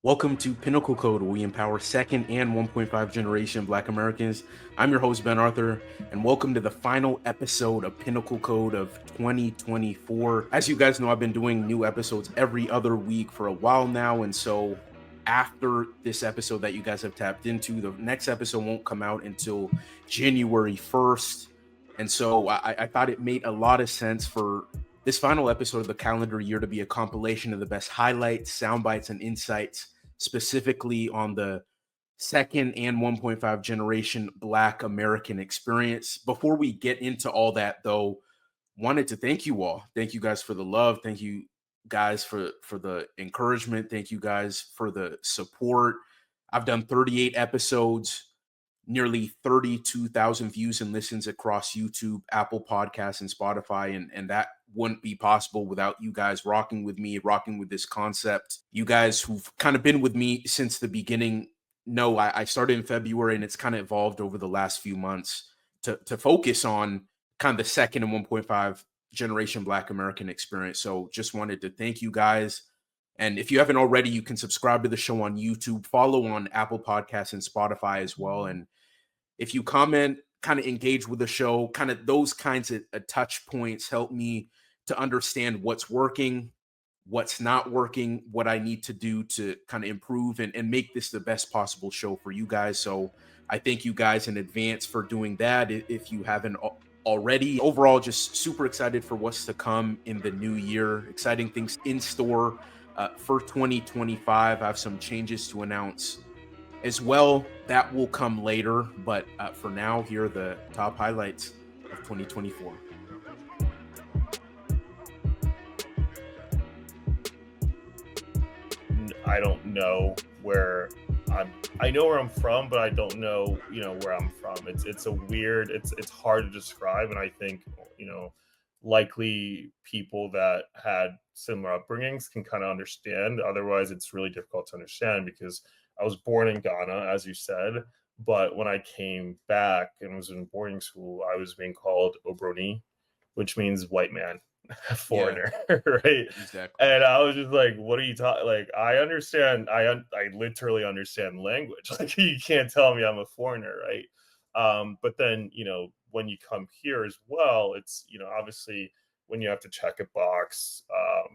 Welcome to Pinnacle Code, where we empower second and 1.5 generation Black Americans. I'm your host, Ben Arthur, and welcome to the final episode of Pinnacle Code of 2024. As you guys know, I've been doing new episodes every other week for a while now, and so after this episode that you guys have tapped into, the next episode won't come out until January 1st. And so I thought it made a lot of sense for this final episode of the calendar year to be a compilation of the best highlights, sound bites, and insights specifically on the second and 1.5 generation Black American experience. Before we get into all that, though, wanted to thank you all. Thank you guys for the love. Thank you guys for the encouragement. Thank you guys for the support. I've done 38 episodes, nearly 32,000 views and listens across YouTube, Apple Podcasts, and Spotify. And that wouldn't be possible without you guys rocking with me, rocking with this concept. You guys who've kind of been with me since the beginning know I started in February, and it's kind of evolved over the last few months to focus on kind of the second and 1.5 generation Black American experience. So just wanted to thank you guys. And if you haven't already, you can subscribe to the show on YouTube, follow on Apple Podcasts and Spotify as well. And if you comment, kind of engage with the show, kind of those kinds of touch points help me to understand what's working, what's not working, what I need to do to kind of improve and make this the best possible show for you guys. So I thank you guys in advance for doing that. If you haven't already, overall, just super excited for what's to come in the new year. Exciting things in store for 2025. I have some changes to announce as well. That will come later, but for now, here are the top highlights of 2024. I don't know where I know where I'm from, but I don't know, where I'm from. It's a weird, it's hard to describe. And I think, likely people that had similar upbringings can kind of understand. Otherwise, it's really difficult to understand because I was born in Ghana, as you said, but when I came back and was in boarding school, I was being called Obroni, which means white man, Yeah, foreigner, right? exactly. And I was just like, "What are you talking?" Like, I understand. I literally understand language. Like, you can't tell me I'm a foreigner, right? But then, when you come here as well, it's obviously when you have to check a box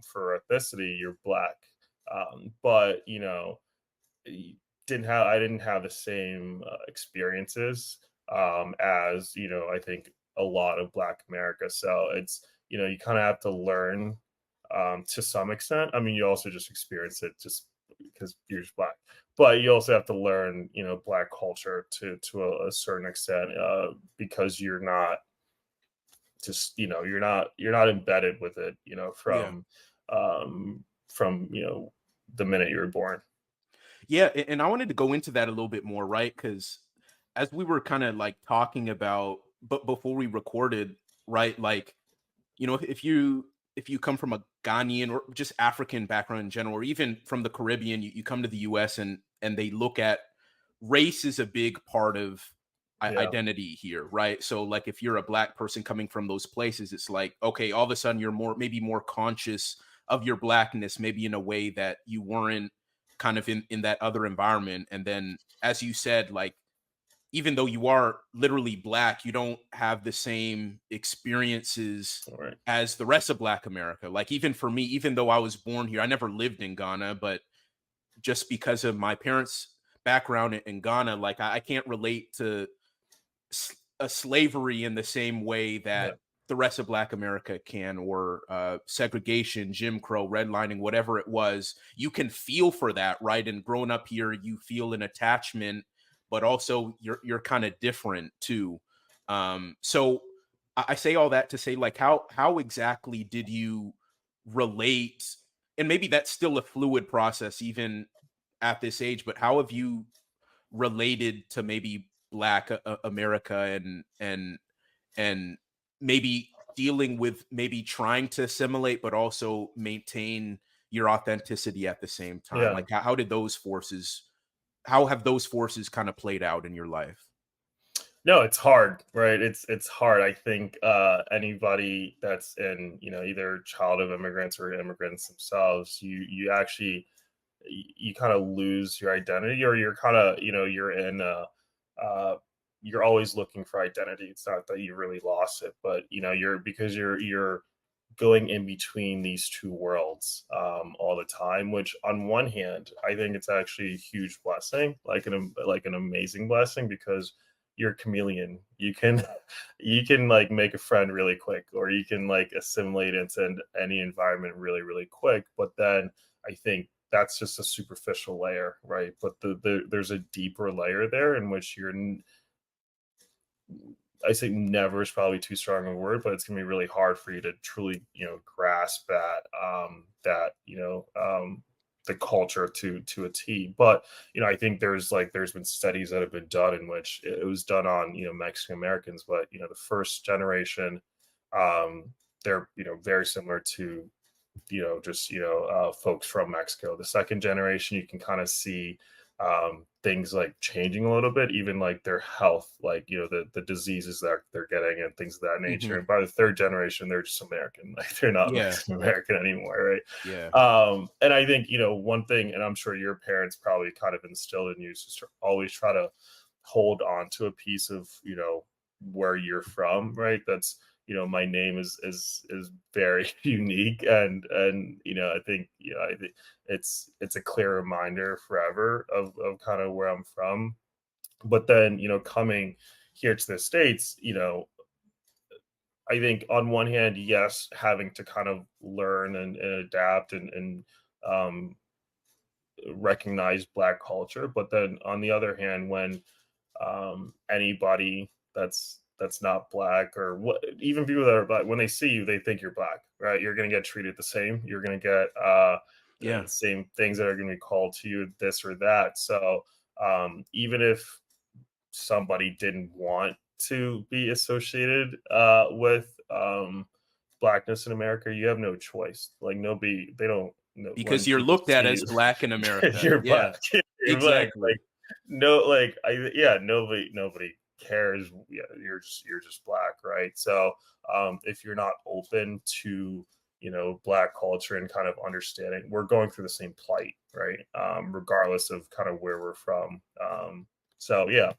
for ethnicity, you're black. But I didn't have the same experiences as I think a lot of Black America. So it's you kind of have to learn to some extent. I mean, you also just experience it just because you're just Black, but you also have to learn Black culture to a certain extent because you're not just you're not embedded with it Yeah. from the minute you were born. Yeah. And I wanted to go into that a little bit more, right? Because as we were kind of like talking about, but before we recorded, right? Like, if you come from a Ghanaian or just African background in general, or even from the Caribbean, you come to the US and they look at race is a big part of Yeah, identity here, right? So like if you're a black person coming from those places, it's like, okay, all of a sudden you're maybe more conscious of your blackness, maybe in a way that you weren't kind of in that other environment. And then as you said, like even though you are literally black, you don't have the same experiences all right. as the rest of Black America. Like even for me, even though I was born here, I never lived in Ghana, but just because of my parents' background in Ghana, like I can't relate to a slavery in the same way Yeah. that the rest of Black America can, or segregation, Jim Crow, redlining, whatever it was. You can feel for that, right? And growing up here, you feel an attachment, but also you're kind of different too. So I say all that to say, like, how exactly did you relate? And maybe that's still a fluid process, even at this age. But how have you related to maybe Black America and maybe dealing with maybe trying to assimilate but also maintain your authenticity at the same time? Yeah. Like how have those forces kind of played out in your life? No, it's hard, right? It's hard. I think anybody that's in, either child of immigrants or immigrants themselves, you actually you kind of lose your identity, or you're kind of, you're in uh you're always looking for identity. It's not that you really lost it, but you're going in between these two worlds all the time. Which, on one hand, I think it's actually a huge blessing, like an amazing blessing, because you're a chameleon. You can you can like make a friend really quick, or you can like assimilate into any environment really really quick. But then I think that's just a superficial layer, right? But there's a deeper layer there in which I say never is probably too strong a word, but it's gonna be really hard for you to truly, grasp the culture to a T. But I think there's been studies that have been done in which it was done on Mexican Americans, but the first generation, um, they're very similar to just folks from Mexico. The second generation, you can kind of see things like changing a little bit, even like their health, like the diseases that they're getting and things of that nature. Hmm. And by the third generation, they're just American, like they're not Yeah. Mexican American anymore, Yeah. right? And I think one thing, and I'm sure your parents probably kind of instilled in you, is to always try to hold on to a piece of where you're from, right? That's my name is very unique, and I think it's a clear reminder forever of kind of where I'm from. But then coming here to the States, I think on one hand, yes, having to kind of learn and adapt and um recognize Black culture. But then on the other hand, when anybody that's not Black, or what, even people that are Black, when they see you, they think you're Black, right? You're going to get treated the same. You're going to get Yeah. the same things that are going to be called to you, this or that. So even if somebody didn't want to be associated with Blackness in America, you have no choice. Like, nobody, they don't, no, Because when you're people looked at see as you, Black in America. you're Yeah. Black. You're Black. Exactly. No, like, yeah, nobody cares. Yeah, you're just Black, right? So if you're not open to Black culture and kind of understanding, we're going through the same plight, right? Regardless of kind of where we're from. So yeah.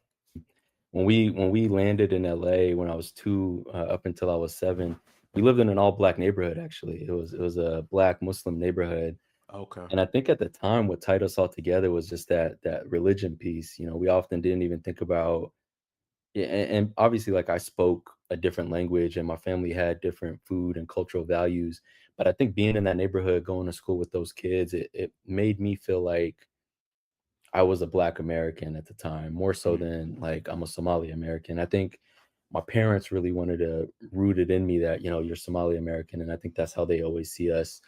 When we landed in LA when I was 2, up until I was 7, we lived in an all black neighborhood. Actually, it was a black Muslim neighborhood, Okay. and I think at the time what tied us all together was just that religion piece. We often didn't even think about, yeah, and obviously, like, I spoke a different language, and my family had different food and cultural values. But I think being in that neighborhood, going to school with those kids, it made me feel like I was a Black American at the time, more so Mhm. than like I'm a Somali American. I think my parents really wanted to root it in me that, you're Somali American, and I think that's how they always see us.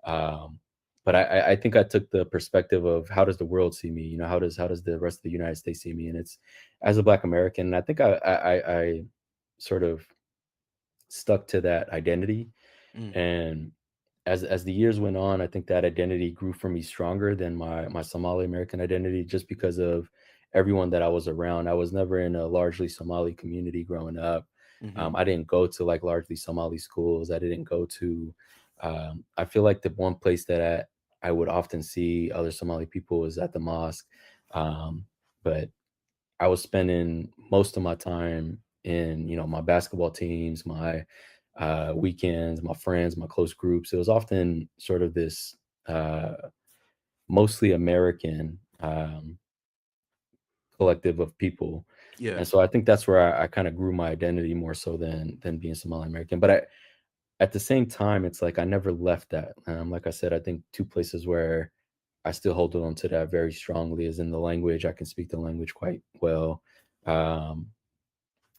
Um, but I think I took the perspective of how does the world see me? How does the rest of the United States see me? And it's as a Black American, and I think I sort of stuck to that identity. Mm. And as the years went on, I think that identity grew for me stronger than my Somali American identity, just because of everyone that I was around. I was never in a largely Somali community growing up. Mhm. I didn't go to like largely Somali schools. I didn't go to. I feel like the one place that I would often see other Somali people was at the mosque, but I was spending most of my time in, my basketball teams, my weekends, my friends, my close groups. It was often sort of this uh, mostly American collective of people, Yeah. and so I think that's where I kind of grew my identity more so than being Somali American. But at the same time, it's like I never left that. Like I said, I think two places where I still hold on to that very strongly is in the language. I can speak the language quite well. Um,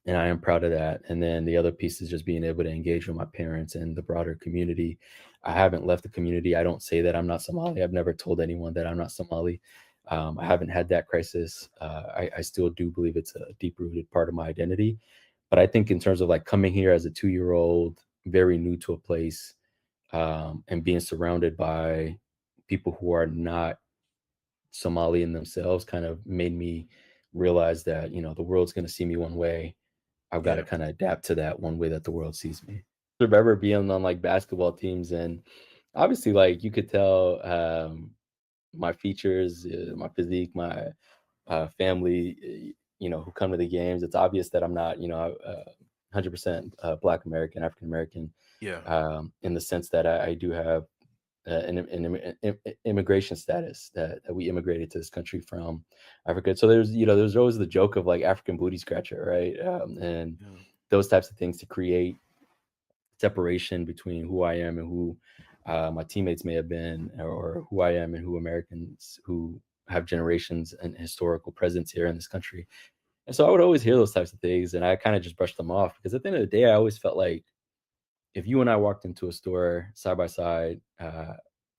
and I am proud of that. And then the other piece is just being able to engage with my parents and the broader community. I haven't left the community. I don't say that I'm not Somali. I've never told anyone that I'm not Somali. I haven't had that crisis. I still do believe it's a deep rooted part of my identity. But I think in terms of like coming here as a 2-year old, very new to a place, and being surrounded by people who are not Somali in themselves kind of made me realize that, the world's going to see me one way. I've got to Yeah. kind of adapt to that one way that the world sees me. I remember being on like basketball teams, and obviously, like, you could tell, my features, my physique, my family, who come to the games, it's obvious that I'm not, 100% Black American, African American, Yeah. in the sense that I do have immigration status that we immigrated to this country from Africa. So there's always the joke of like African booty scratcher, right? And Yeah. those types of things to create separation between who I am and who my teammates may have been, or who I am and who Americans who have generations and historical presence here in this country. And so I would always hear those types of things, and I kind of just brushed them off because at the end of the day, I always felt like if you and I walked into a store side by side,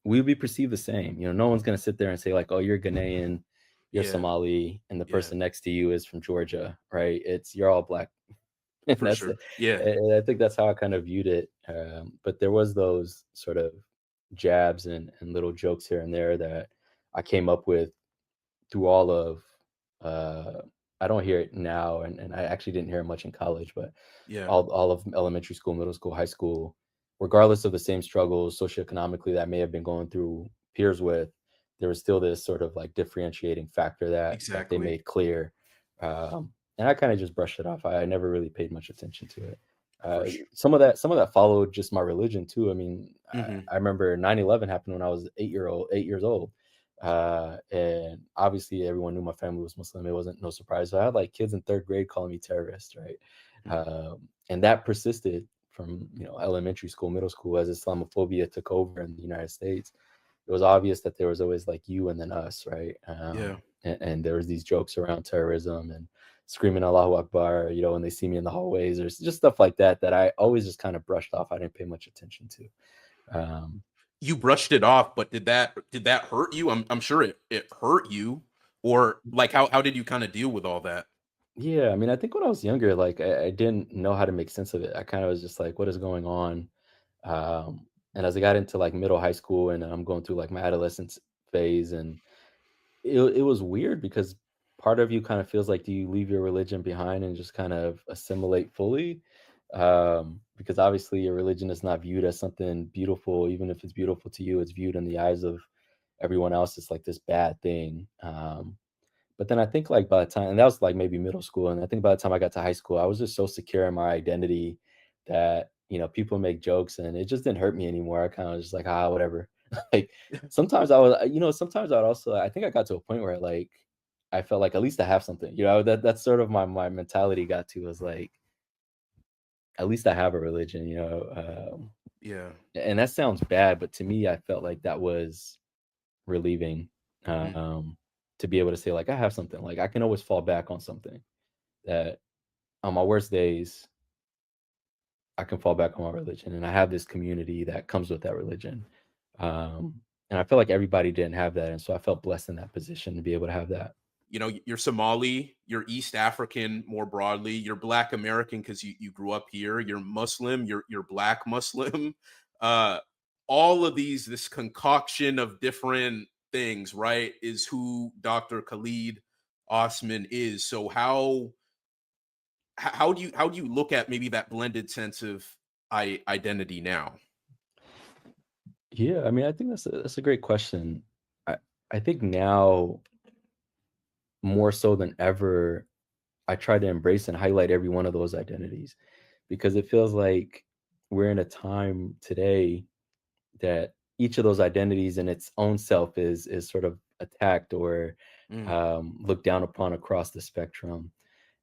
we would be perceived the same. No one's going to sit there and say like, "Oh, you're Ghanaian, you're Yeah. Somali, and the Yeah. person next to you is from Georgia," right? You're all Black. And For sure. Yeah. and I think that's how I kind of viewed it. But there was those sort of jabs and little jokes here and there that I came up with through all of I don't hear it now, and I actually didn't hear it much in college, but Yeah. all of elementary school, middle school, high school, regardless of the same struggles socioeconomically that I may have been going through peers with, there was still this sort of like differentiating factor that they Exactly. made clear. And I kind of just brushed it off. I never really paid much attention to it. For sure. Some of that followed just my religion too. I mean, Hmm. I remember 9/11 happened when I was 8 years old. And obviously everyone knew my family was Muslim. It wasn't no surprise. So I had like kids in third grade calling me terrorist, right? And that persisted from elementary school, middle school, as Islamophobia took over in the United States. It was obvious that there was always like you and then us, right? Yeah. And there was these jokes around terrorism and screaming Allahu Akbar, when they see me in the hallways, or just stuff like that I always just kind of brushed off. I didn't pay much attention to. You brushed it off, but did that hurt you? I'm sure it hurt you. Or like how did you kind of deal with all that? Yeah, I mean, I think when I was younger, like I didn't know how to make sense of it. I kind of was just like, what is going on? And as I got into like middle high school and I'm going through like my adolescence phase, and it was weird because part of you kind of feels like, do you leave your religion behind and just kind of assimilate fully? Because obviously your religion is not viewed as something beautiful. Even if it's beautiful to you, it's viewed in the eyes of everyone else as like this bad thing. But then I think like by the time, and that was like maybe middle school, and I think by the time I got to high school, I was just so secure in my identity that people make jokes and it just didn't hurt me anymore. I kind of just like, whatever. Like sometimes I was, sometimes I'd also, I think I got to a point where like I felt like at least I have something. That's sort of my mentality got to, was like at least I have a religion. Yeah. And that sounds bad, but to me, I felt like that was relieving. Mm. To be able to say like I have something, like I can always fall back on something, that on my worst days I can fall back on my religion, and I have this community that comes with that religion. And I feel like everybody didn't have that, and so I felt blessed in that position to be able to have that. You're Somali, you're East African more broadly, you're Black American because you grew up here, you're Muslim, you're Black Muslim. Uh, all of this concoction of different things, right, is who Dr. Khalid Osman is. So how do you look at maybe that blended sense of identity now? Yeah, I mean, I think that's a great question. I I think now more so than ever, I try to embrace and highlight every one of those identities, because it feels like we're in a time today that each of those identities in its own self is sort of attacked or Mm, looked down upon across the spectrum.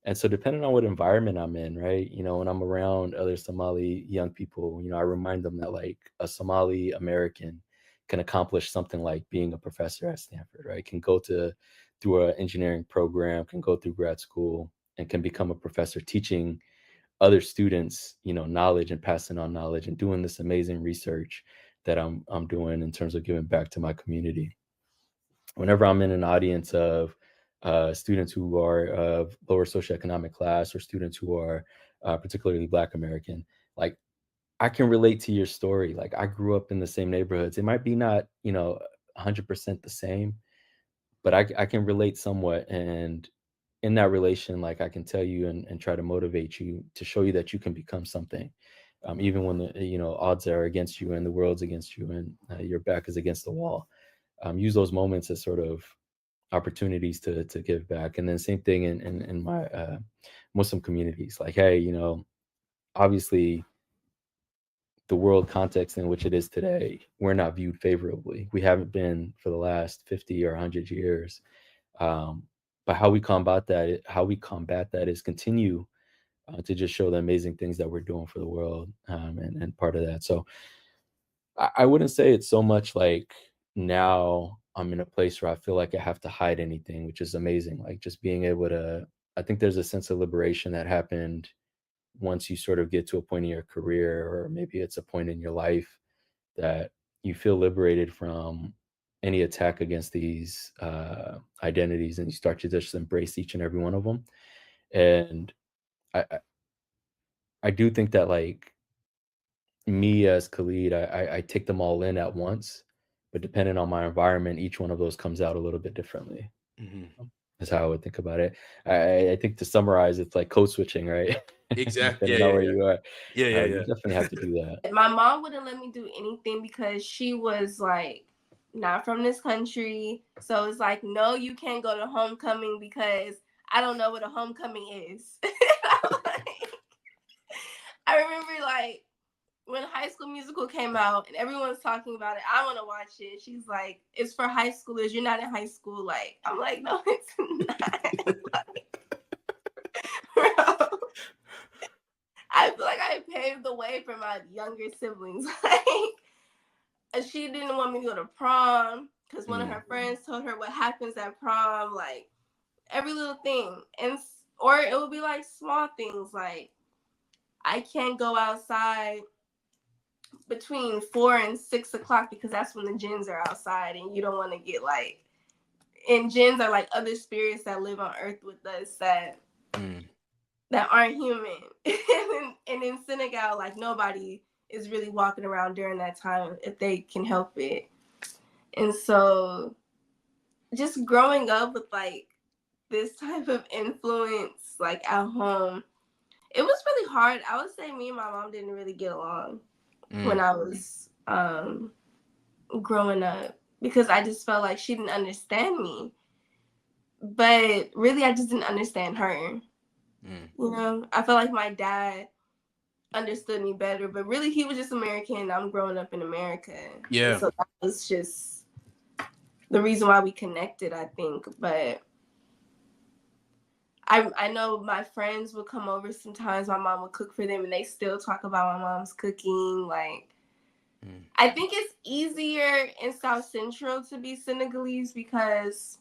And so depending on what environment I'm in, right? When I'm around other Somali young people, I remind them that like a Somali American can accomplish something like being a professor at Stanford, right? Can go through an engineering program, can go through grad school, and can become a professor teaching other students, knowledge and passing on knowledge and doing this amazing research that I'm doing in terms of giving back to my community. Whenever I'm in an audience of students who are of lower socioeconomic class, or students who are particularly Black American, like I can relate to your story. Like I grew up in the same neighborhoods. It might be not, 100% the same, but I can relate somewhat. And in that relation, like I can tell you and try to motivate you to show you that you can become something, even when the odds are against you and the world's against you and your back is against the wall. use those moments as sort of opportunities to give back. And then same thing in my Muslim communities. Like, hey, you know, obviously the world context in which it is today, we're not viewed favorably. We haven't been for the last 50 or 100 years. But how we combat that is continue to just show the amazing things that we're doing for the world, and part of that. So I wouldn't say it's so much like now I'm in a place where I feel like I have to hide anything, which is amazing. Like just being able to, I think there's a sense of liberation that happened once you sort of get to a point in your career, or maybe it's a point in your life that you feel liberated from any attack against these identities, and you start to just embrace each and every one of them. And I I do think that like me as Khalid, I take them all in at once, but depending on my environment, each one of those comes out a little bit differently. Mhm. Is how I would think about it. I think to summarize, it's like code switching, right? Exactly. Depending Yeah, on yeah, where yeah. you are, Yeah, yeah, you yeah. definitely have to do that. My mom wouldn't let me do anything because she was like not from this country. So it's like, no, you can't go to homecoming because I don't know what a homecoming is. I remember like when High School Musical came out and everyone's talking about it, I want to watch it. She's like, it's for high schoolers. You're not in high school. Like, I'm like, no, it's not. Bro, I feel like I paved the way for my younger siblings. Like, she didn't want me to go to prom because one of her friends told her what happens at prom, like every little thing. Or it would be like small things like I can't go outside between 4 and 6 o'clock because that's when the jinns are outside and you don't want to get like, and jinns are like other spirits that live on earth with us that aren't human. And in Senegal, like nobody is really walking around during that time if they can help it. And so just growing up with like this type of influence like at home, it was really hard. I would say me and my mom didn't really get along when I was growing up because I just felt like she didn't understand me. But really, I just didn't understand her. You know, I felt like my dad understood me better, but really he was just American. I'm growing up in America. Yeah. And so that was just the reason why we connected, I think. But I know my friends would come over sometimes. My mom would cook for them and they still talk about my mom's cooking. Like, I think it's easier in South Central to be Senegalese because,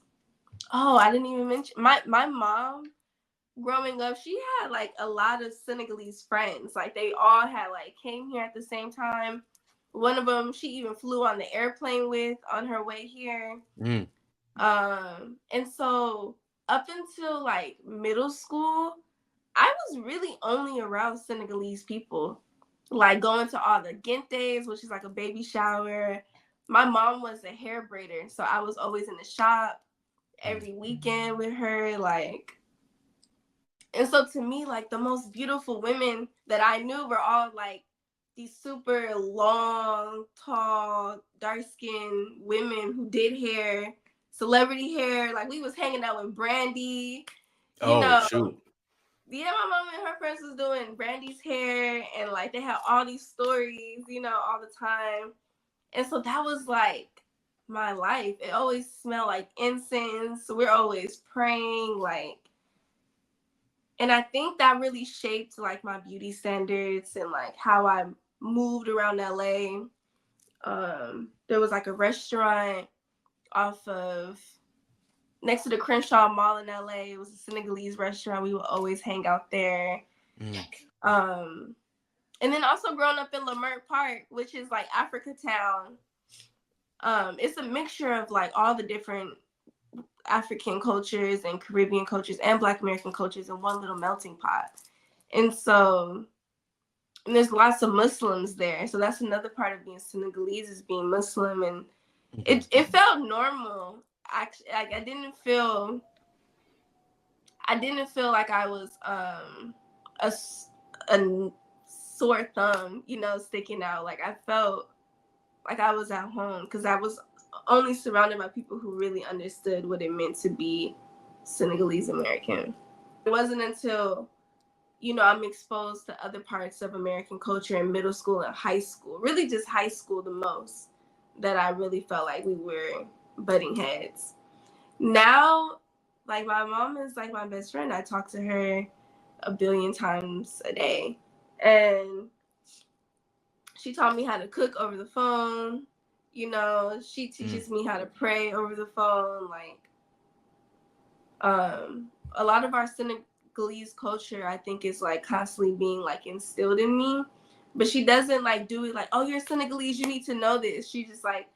I didn't even mention, my mom growing up, she had like a lot of Senegalese friends. Like they all had like came here at the same time. One of them she even flew on the airplane with on her way here. And so up until like middle school, I was really only around Senegalese people. Like going to all the Gentes, which is like a baby shower. My mom was a hair braider, so I was always in the shop every weekend with her. Like, and so to me, like the most beautiful women that I knew were all like these super long, tall, dark-skinned women who did hair, celebrity hair. Like we was hanging out with Brandy. Shoot. Yeah, my mom and her friends was doing Brandy's hair, and like they had all these stories, all the time. And so that was like my life. It always smelled like incense. We're always praying, like. And I think that really shaped like my beauty standards and like how I moved around LA. There was like a restaurant next to the Crenshaw Mall in LA. It was a Senegalese restaurant. We would always hang out there. And then also growing up in Leimert Park, which is like Africa Town. It's a mixture of like all the different African cultures and Caribbean cultures and Black American cultures in one little melting pot. And so there's lots of Muslims there. So that's another part of being Senegalese is being Muslim. And it felt normal. Actually, like I didn't feel like I was a sore thumb, sticking out. Like I felt like I was at home because I was only surrounded by people who really understood what it meant to be Senegalese American. It wasn't until, you know, I'm exposed to other parts of American culture in middle school and high school, really just high school the most, that I really felt like we were butting heads. Now, like, my mom is like my best friend. I talk to her a billion times a day. And she taught me how to cook over the phone. You know, she teaches me how to pray over the phone. Like, a lot of our Senegalese culture, I think, is like constantly being like instilled in me. But she doesn't like do it like, oh, you're Senegalese, you need to know this. She just like,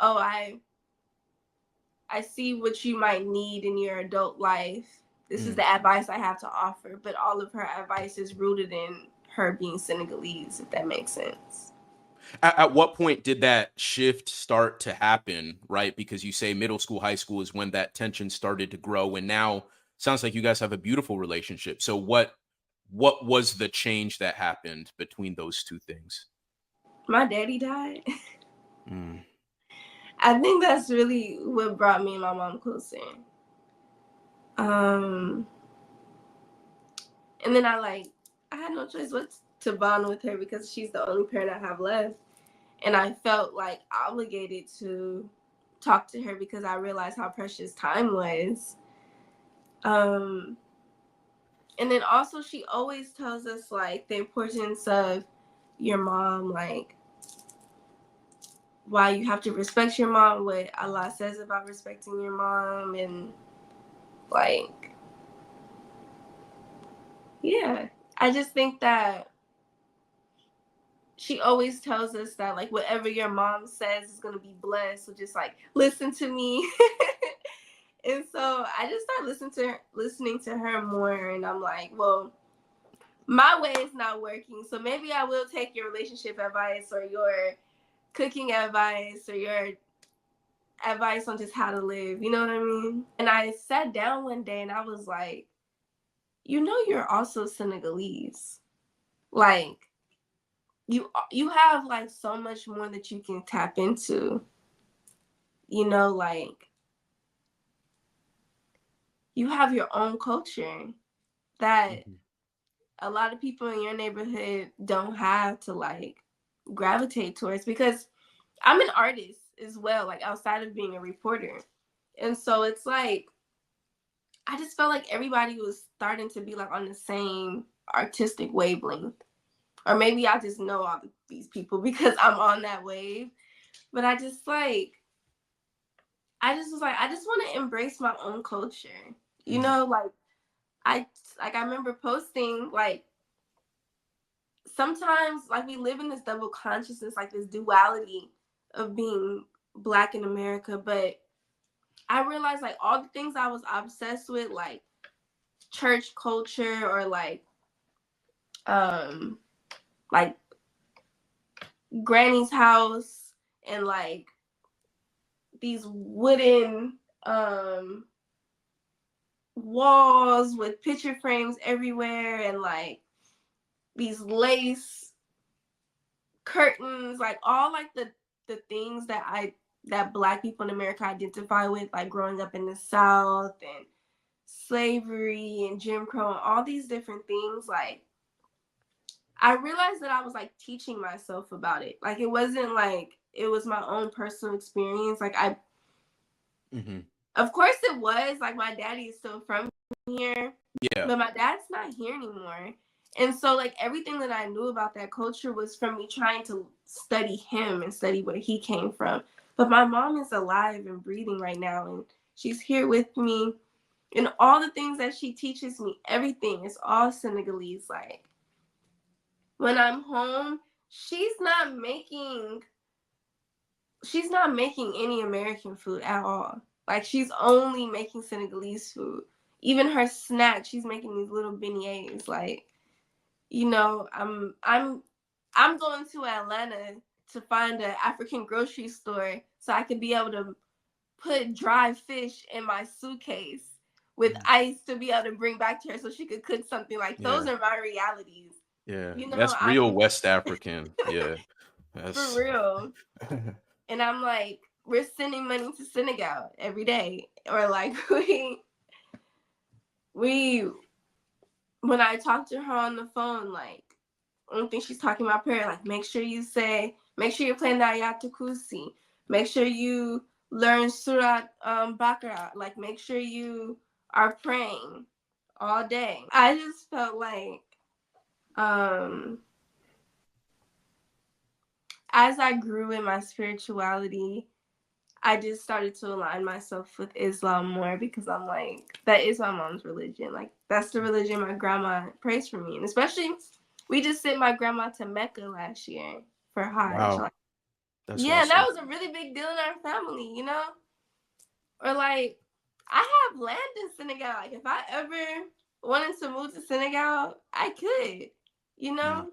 oh, I see what you might need in your adult life. This is the advice I have to offer. But all of her advice is rooted in her being Senegalese, if that makes sense. At what point did that shift start to happen, right? Because you say middle school, high school is when that tension started to grow, and now sounds like you guys have a beautiful relationship. So what was the change that happened between those two things? My daddy died. I think that's really what brought me and my mom closer. And then I had no choice but to bond with her because she's the only parent I have left. And I felt like obligated to talk to her because I realized how precious time was. And then also she always tells us like the importance of your mom, like why you have to respect your mom, what Allah says about respecting your mom, and like, yeah. I just think that she always tells us that like whatever your mom says is gonna be blessed. So just like listen to me. And so I just started listening to her more, and I'm like, well, my way is not working. So maybe I will take your relationship advice or your cooking advice or your advice on just how to live. You know what I mean? And I sat down one day and I was like, you know, you're also Senegalese. Like, you have like so much more that you can tap into. You know, like you have your own culture that a lot of people in your neighborhood don't have to like gravitate towards, because I'm an artist as well, like outside of being a reporter. And so it's like, I just felt like everybody was starting to be like on the same artistic wavelength. Or maybe I just know all these people because I'm on that wave. But I just was like, I just want to embrace my own culture. You know, like I remember posting like, sometimes like we live in this double consciousness, like this duality of being Black in America. But I realized like all the things I was obsessed with, like church culture or like Granny's house and like these wooden walls with picture frames everywhere and like these lace curtains, like all like the things that Black people in America identify with, like growing up in the South and slavery and Jim Crow and all these different things. Like I realized that I was like teaching myself about it. Like it wasn't like it was my own personal experience. Like of course it was, like my daddy is still from here, but my dad's not here anymore. And so like everything that I knew about that culture was from me trying to study him and study where he came from. But my mom is alive and breathing right now, and she's here with me. And all the things that she teaches me, everything is all Senegalese. Like when I'm home, she's not making any American food at all. Like she's only making Senegalese food. Even her snacks, she's making these little beignets. Like, you know, I'm going to Atlanta to find an African grocery store so I could be able to put dry fish in my suitcase with ice to be able to bring back to her so she could cook something. Like those are my realities. Yeah, you know, that's real West African. Yeah, for real. And I'm like, we're sending money to Senegal every day, or like we when I talk to her on the phone, like I don't think she's talking about prayer. Like make sure you're playing the Ayatul Kursi. Make sure you learn Surat Baqarah. Like make sure you are praying all day. I just felt like as I grew in my spirituality, I just started to align myself with Islam more, because I'm like, that is my mom's religion. Like that's the religion my grandma prays for me. And especially, we just sent my grandma to Mecca last year for Hajj. Wow. Like, That's yeah, awesome. that was a really big deal in our family, you know? Or like, I have land in Senegal. Like if I ever wanted to move to Senegal, I could, you know?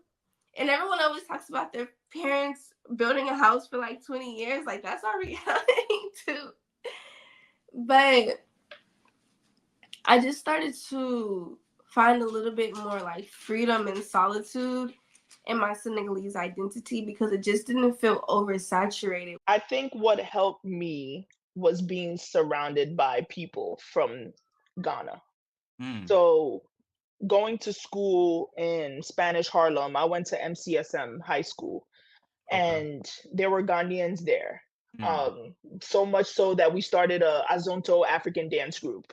And everyone always talks about their parents building a house for like 20 years. Like that's our reality too. But I just started to find a little bit more like freedom and solitude in my Senegalese identity, because it just didn't feel oversaturated. I think what helped me was being surrounded by people from Ghana. So going to school in Spanish Harlem, I went to MCSM high school, and there were Ghanaians there. So much so that we started a Azonto African dance group.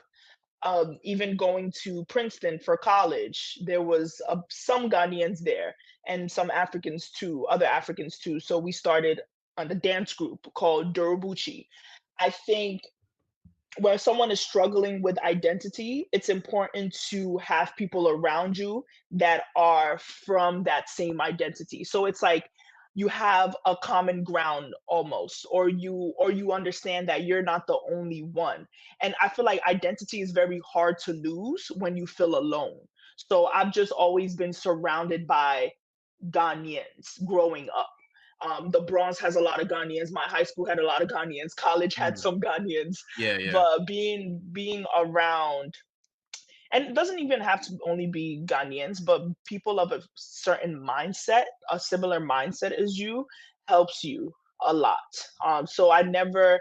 Even going to Princeton for college, there was some Ghanaians there and some Africans too, other Africans too. So we started a dance group called Durubuchi. I think when someone is struggling with identity, it's important to have people around you that are from that same identity. So it's like you have a common ground almost, or you understand that you're not the only one. And I feel like identity is very hard to lose when you feel alone. So I've just always been surrounded by Ghanaians growing up. The Bronx has a lot of Ghanaians. My high school had a lot of Ghanaians. College had some Ghanaians. Yeah. But being around, and it doesn't even have to only be Ghanaians, but people of a certain mindset, a similar mindset as you, helps you a lot. So I never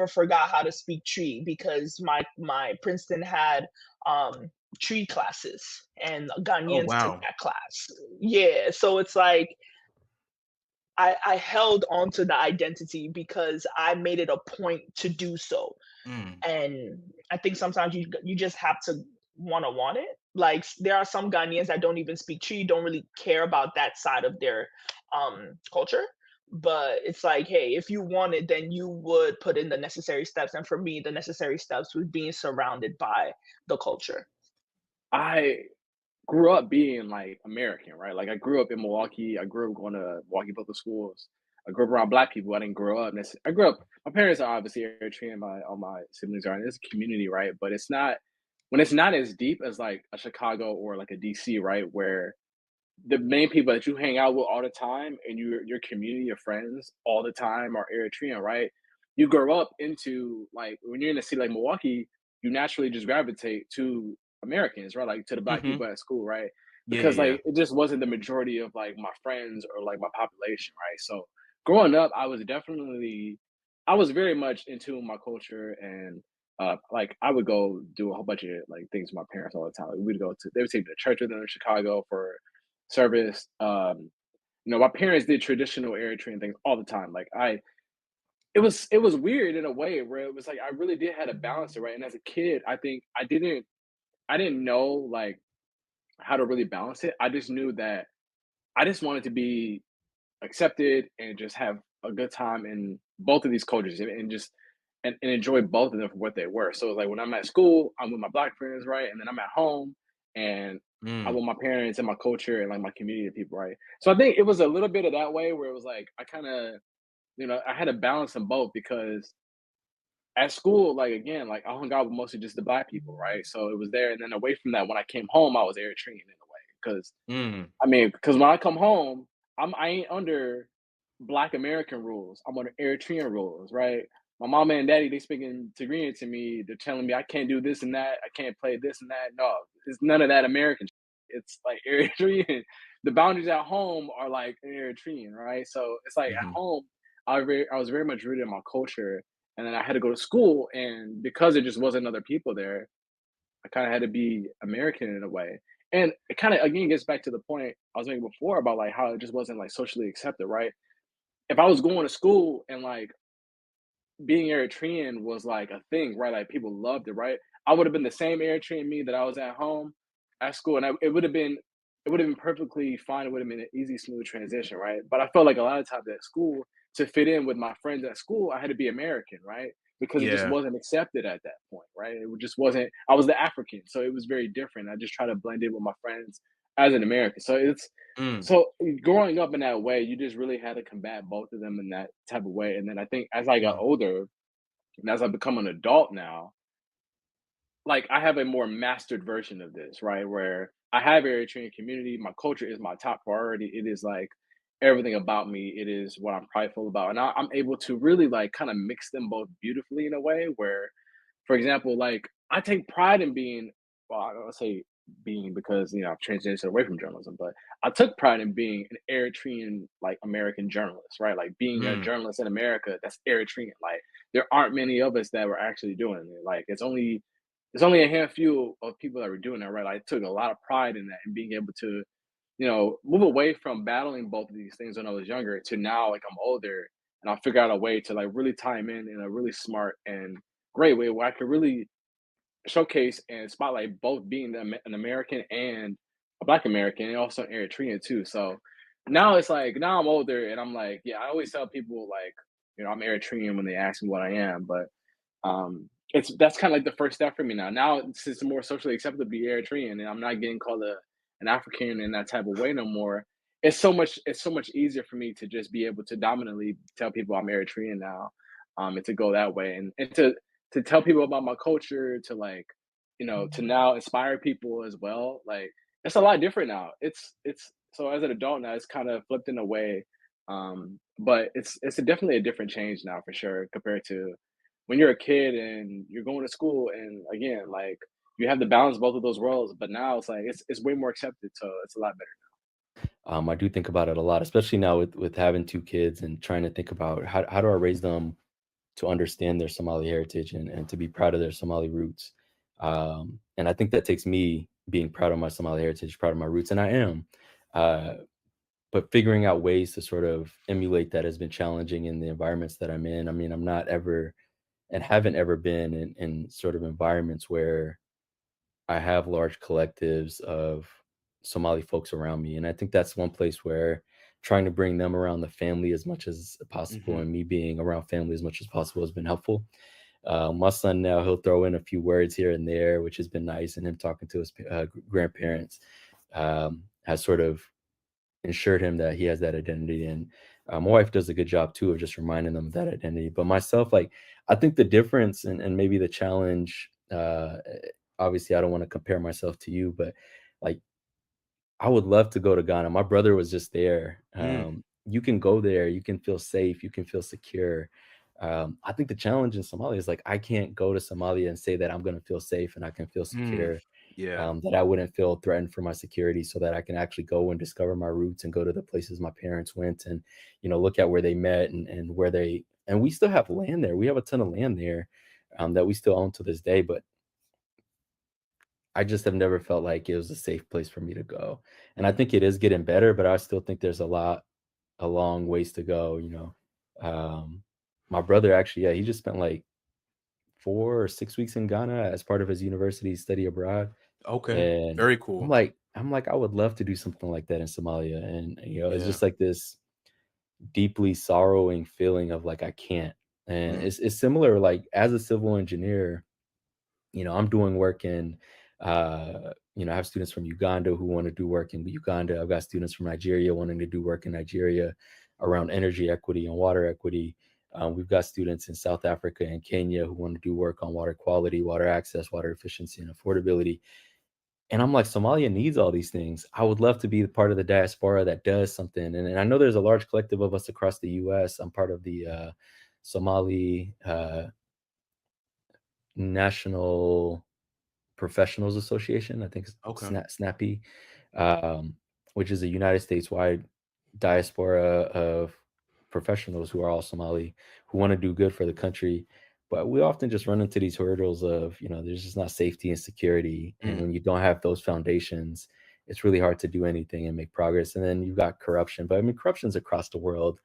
forgot how to speak tree, because my Princeton had tree classes, and Ghanaians took that class. Yeah, so it's like I held on to the identity because I made it a point to do so. And I think sometimes you just have to want it. Like there are some Ghanaians that don't even speak Tree, don't really care about that side of their culture. But it's like, hey, if you want it, then you would put in the necessary steps. And for me, the necessary steps was being surrounded by the culture. I grew up being like American, right? Like I grew up in Milwaukee. I grew up going to Milwaukee public schools. I grew up around Black people. I didn't grow up. I grew up. My parents are obviously Eritrean. All my siblings are in this community, right? But it's not as deep as like a Chicago or like a DC, right? Where the main people that you hang out with all the time and your community, your friends all the time are Eritrean, right? You grow up into like when you're in a city like Milwaukee, you naturally just gravitate to Americans, right? Like to the Black people at school, right? Because like it just wasn't the majority of like my friends or like my population, right? So growing up, I was very much into my culture, and like I would go do a whole bunch of like things with my parents all the time. Like, they would take me to church with them in Chicago for service. My parents did traditional Eritrean things all the time. Like it was weird in a way where it was like I really did have to balance it, right? And as a kid, I think I didn't know like how to really balance it. I just knew that I just wanted to be accepted and just have a good time in both of these cultures, and just and enjoy both of them for what they were. So like when I'm at school, I'm with my Black friends, right? And then I'm at home and I'm with my parents and my culture and like my community of people, right? So I think it was a little bit of that way where it was like I kind of, I had to balance them both, because at school, like again, like I hung out with mostly just the Black people, right? So it was there, and then away from that, when I came home, I was Eritrean in a way, because because when I come home, I ain't under Black American rules. I'm under Eritrean rules, right? My mama and daddy, they speaking Tigrinya to me. They're telling me I can't do this and that. I can't play this and that. No, it's none of that American shit. It's like Eritrean. The boundaries at home are like Eritrean, right? So it's like at home, I was very much rooted in my culture, and then I had to go to school, and because there just wasn't other people there, I kind of had to be American in a way. And it kind of again gets back to the point I was making before about like how it just wasn't like socially accepted, right? If I was going to school and like being Eritrean was like a thing, right? Like people loved it, right? I would have been the same Eritrean me that I was at home, at school, and it would have been perfectly fine. It would have been an easy, smooth transition, right? But I felt like a lot of times at school, to fit in with my friends at school, I had to be American, right? Because it just Yeah. wasn't accepted at that point, right? It just wasn't. I was the African, so it was very different. I just try to blend in with my friends as an American. So it's Mm. so growing up in that way, you just really had to combat both of them in that type of way. And then I think as I got Mm. older and as I become an adult now, like I have a more mastered version of this, right? Where I have Eritrean community, my culture is my top priority. It is like everything about me. It is what I'm prideful about, and I'm able to really like kind of mix them both beautifully in a way where, for example, like I take pride in being, well, I don't say being because I've transitioned away from journalism, but I took pride in being an Eritrean like American journalist, right? Like being a Mm. journalist in America that's Eritrean. Like there aren't many of us that were actually doing it. Like it's only a handful of people that were doing that, right? I took a lot of pride in that and being able to, move away from battling both of these things when I was younger to now, like I'm older, and I'll figure out a way to like really tie them in a really smart and great way where I could really showcase and spotlight both being an American and a Black American, and also an Eritrean too. So now it's like now I'm older, and I'm like, yeah, I always tell people like, I'm Eritrean when they ask me what I am, but it's that's kind of like the first step for me now. Now since it's more socially acceptable to be Eritrean, and I'm not getting called an African in that type of way no more. It's so much easier for me to just be able to dominantly tell people I'm Eritrean now, and to go that way, and to tell people about my culture, to like, to now inspire people as well. Like it's a lot different now. It's so as an adult now, it's kind of flipped in a way, but definitely a different change now for sure compared to when you're a kid and you're going to school, and again, like you have to balance both of those worlds, but now it's like it's way more accepted, so it's a lot better. I do think about it a lot, especially now with having two kids and trying to think about how do I raise them to understand their Somali heritage and to be proud of their Somali roots. And I think that takes me being proud of my Somali heritage, proud of my roots, and I am. Uh, but figuring out ways to sort of emulate that has been challenging in the environments that I'm in. I mean, I'm not ever and haven't ever been in sort of environments where I have large collectives of Somali folks around me. And I think that's one place where trying to bring them around the family as much as possible Mhm. and me being around family as much as possible has been helpful. My son now, he'll throw in a few words here and there, which has been nice. And him talking to his grandparents has sort of ensured him that he has that identity. And my wife does a good job too of just reminding them of that identity. But myself, like, I think the difference and maybe the challenge, obviously, I don't want to compare myself to you, but like, I would love to go to Ghana. My brother was just there. Mm. You can go there, you can feel safe, you can feel secure. I think the challenge in Somalia is like I can't go to Somalia and say that I'm going to feel safe and I can feel Mm. secure, Yeah. that I wouldn't feel threatened for my security, so that I can actually go and discover my roots and go to the places my parents went and look at where they met and where they and we still have land there. We have a ton of land there that we still own to this day, but I just have never felt like it was a safe place for me to go. And I Mm. think it is getting better, but I still think there's a long ways to go. My brother actually, yeah, he just spent like 4 or 6 weeks in Ghana as part of his university study abroad. Okay. And Very I'm cool. like, I'm like, I would love to do something like that in Somalia. And it's Yeah. just like this deeply sorrowing feeling of like I can't. And Mm. it's similar, like as a civil engineer, I'm doing work in, I have students from Uganda who want to do work in Uganda. I've got students from Nigeria wanting to do work in Nigeria around energy equity and water equity. We've got students in South Africa and Kenya who want to do work on water quality, water access, water efficiency, and affordability. And I'm like, Somalia needs all these things. I would love to be the part of the diaspora that does something. And I know there's a large collective of us across the US. I'm part of the Somali National Professionals Association, I think it's Okay. SNAPI, which is a United States wide diaspora of professionals who are all Somali, who want to do good for the country. But we often just run into these hurdles of, there's just not safety and security. And when you don't have those foundations, it's really hard to do anything and make progress. And then you've got corruption. But I mean, corruption's across the world.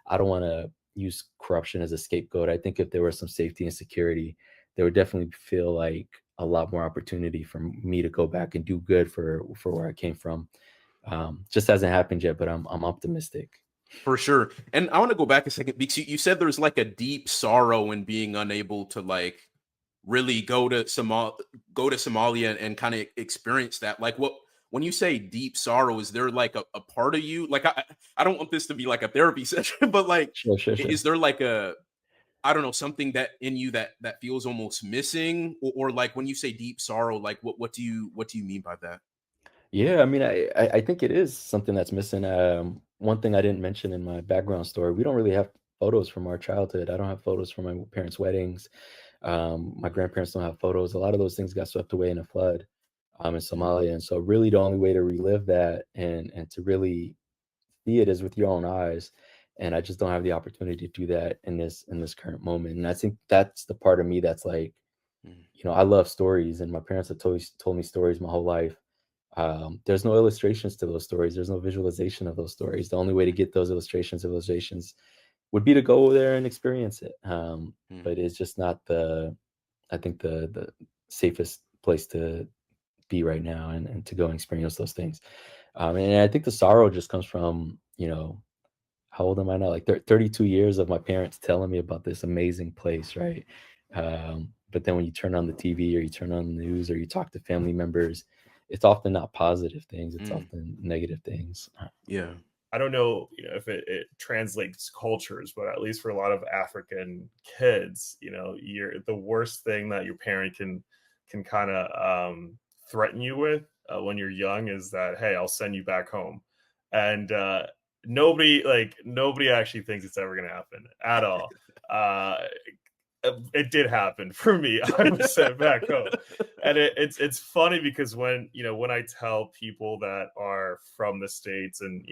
I don't want to use corruption as a scapegoat. I think if there was some safety and security, there would definitely feel like a lot more opportunity for me to go back and do good for where I came from. Just hasn't happened yet, but I'm optimistic. For sure. And I want to go back a second because you said there's like a deep sorrow in being unable to like really go to Somalia and kind of experience that. Like when you say deep sorrow, is there like a part of you? Like I don't want this to be like a therapy session, but like Sure. is there like I don't know, something that in you that feels almost missing? Or like when you say deep sorrow, like what do you mean by that? Yeah, I mean, I think it is something that's missing. One thing I didn't mention in my background story, we don't really have photos from our childhood. I don't have photos from my parents' weddings. My grandparents don't have photos. A lot of those things got swept away in a flood in Somalia. And so really the only way to relive that and to really see it is with your own eyes. And I just don't have the opportunity to do that in this current moment. And I think that's the part of me that's like, I love stories, and my parents have told me stories my whole life. There's no illustrations to those stories. There's no visualization of those stories. The only way to get those illustrations would be to go there and experience it. But it's just not I think the safest place to be right now and to go and experience those things. And I think the sorrow just comes from, how old am I now? Like 32 years of my parents telling me about this amazing place, right? But then when you turn on the TV or you turn on the news or you talk to family members, it's often not positive things. It's often negative things. Yeah. I don't know, if it translates cultures, but at least for a lot of African kids, the worst thing that your parent can kind of threaten you with when you're young is that, hey, I'll send you back home. And nobody actually thinks it's ever going to happen at all. It did happen for me. I was sent back home, and it's funny because when I tell people that are from the States and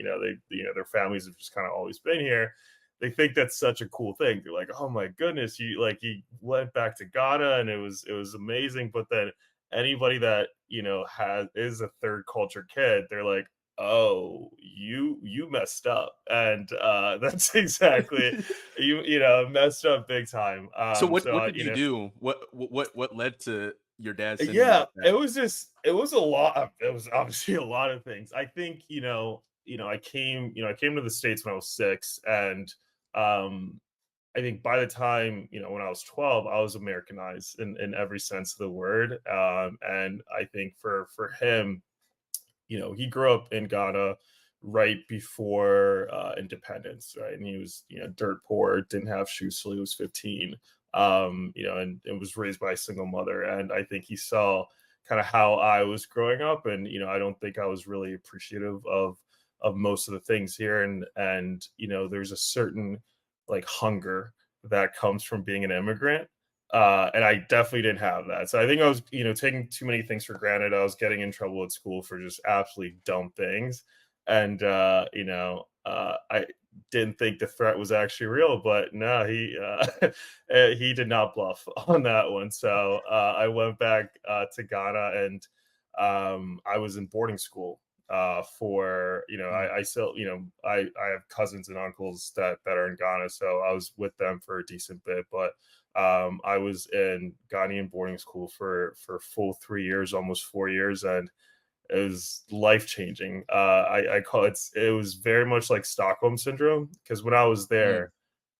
their families have just kind of always been here, they think that's such a cool thing. They're like, oh my goodness, you went back to Ghana and it was amazing. But then anybody that is a third culture kid, they're like, oh, you messed up. And that's exactly messed up big time. So what did you do? What led to your dad sending you like that? It was a lot. It was obviously a lot of things. I think I came to the States when I was 6, and I think by the time when I was 12, I was Americanized in every sense of the word. And I think for him, he grew up in Ghana right before independence, right? And he was, dirt poor, didn't have shoes till he was 15, and was raised by a single mother. And I think he saw kind of how I was growing up, and I don't think I was really appreciative of most of the things here. And there's a certain like hunger that comes from being an immigrant. And I definitely didn't have that. So I think I was, taking too many things for granted. I was getting in trouble at school for just absolutely dumb things. And, I didn't think the threat was actually real, but no, he did not bluff on that one. So I went back to Ghana, and I was in boarding school for I still I have cousins and uncles that are in Ghana, so I was with them for a decent bit. But I was in Ghanaian boarding school for full 3 years, almost 4 years, and it was life changing. I call it was very much like Stockholm syndrome, because when I was there,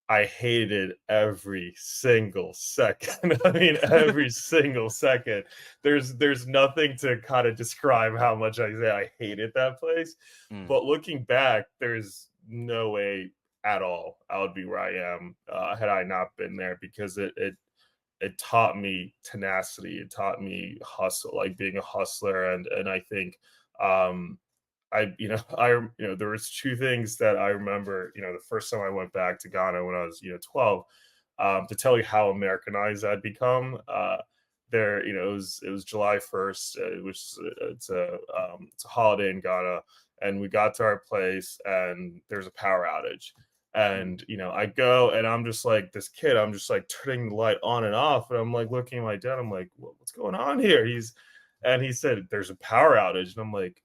I hated every single second. I mean, every single second. There's nothing to kind of describe how much I hated that place. But looking back, there's no way at all I would be where I am had I not been there, because it taught me tenacity. It taught me hustle, like being a hustler. And I think there was 2 things that I remember, the first time I went back to Ghana when I was, 12, to tell you how Americanized I'd become. It was July 1st, which it's a holiday in Ghana, and we got to our place and there's a power outage. And, you know, I go and I'm just like this kid, I'm just like turning the light on and off. And I'm like looking at my dad, I'm like, what's going on here? And he said, there's a power outage. And I'm like,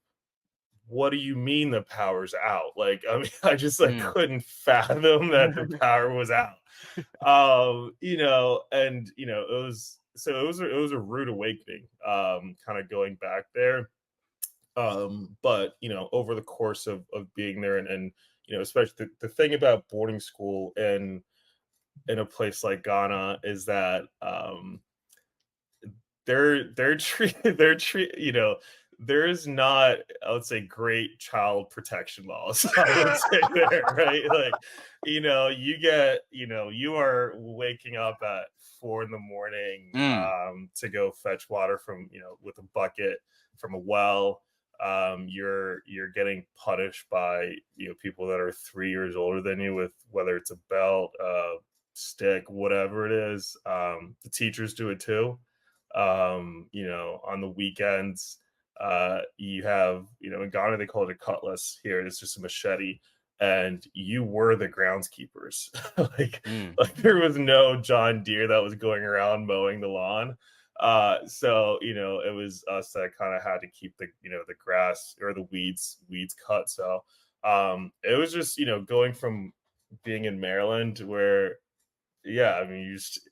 what do you mean the power's out? Like, I mean, I just like couldn't fathom that the power was out. You know, and you know, it was a rude awakening, kind of going back there. But you know, over the course of being there and you know, especially the thing about boarding school in a place like Ghana is that they're treated you know, there is not, I would say, great child protection laws. I would say there, right? Like, you know, you are waking up at 4 a.m. To go fetch water from, you know, with a bucket from a well. You're getting punished by, you know, people that are 3 years older than you with whether it's a belt, stick, whatever it is. The teachers do it too. You know, on the weekends, you have, you know, in Ghana they call it a cutlass. Here it's just a machete, and you were the groundskeepers. Like there was no John Deere that was going around mowing the lawn. So you know, it was us that kind of had to keep the, you know, the grass or the weeds cut. So it was just, you know, going from being in Maryland where, yeah, I mean, you just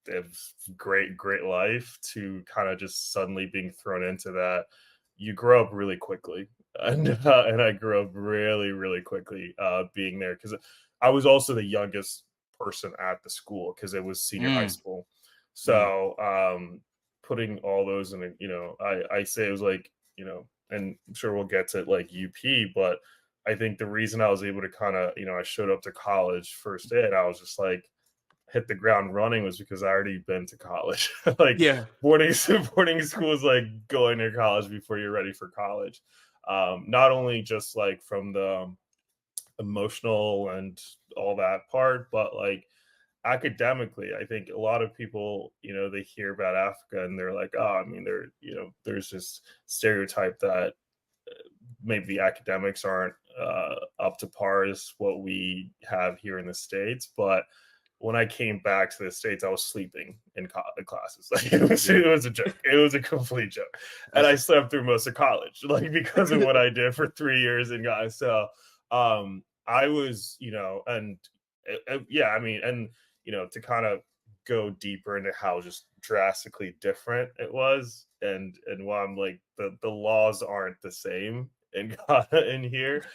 it was great life to kind of just suddenly being thrown into that. You grow up really quickly, and I grew up really quickly being there because I was also the youngest person at the school because it was senior high school. So putting all those in a, you know, I say it was like, you know, and I'm sure we'll get to like UP, but I think the reason I was able to kind of, you know, I showed up to college first day and I was just like hit the ground running was because I already been to college. Like boarding school is like going to college before you're ready for college. Not only just like from the emotional and all that part, but like academically, I think a lot of people, you know, they hear about Africa and they're like, oh, I mean, you know, there's this stereotype that maybe the academics aren't up to par as what we have here in the States. But when I came back to the States, I was sleeping in classes. Like it was a joke. It was a complete joke. And I slept through most of college, like because of what I did for 3 years in Ghana. So I was, you know, and yeah, I mean, and you know, to kind of go deeper into how just drastically different it was, and why I'm like the laws aren't the same in Ghana in here,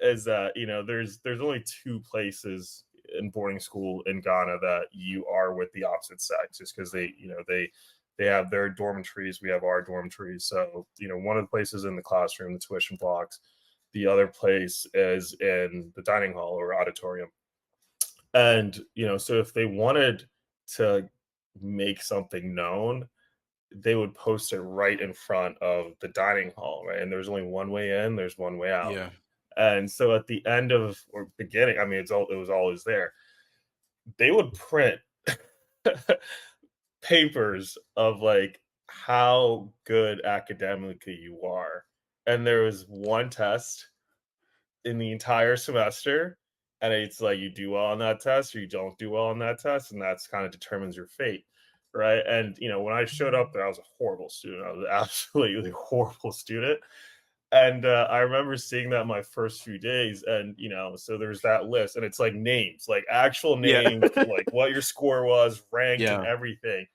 is that, you know, there's only 2 places in boarding school in Ghana that you are with the opposite sex, just because they, you know, they have their dormitories, we have our dormitories. So, you know, one of the places in the classroom, the tuition blocks, the other place is in the dining hall or auditorium. And, you know, so if they wanted to make something known, they would post it right in front of the dining hall, right? And there's only one way in, there's one way out. Yeah. And so at the end of or beginning, I mean, it was always there. They would print papers of like how good academically you are. And there was one test in the entire semester. And it's like you do well on that test or you don't do well on that test. And that's kind of determines your fate. Right. And, you know, when I showed up there, I was a horrible student. I was absolutely horrible student. And I remember seeing that my first few days, and you know, so there's that list, and it's like names, like actual names, like what your score was, ranked, and everything.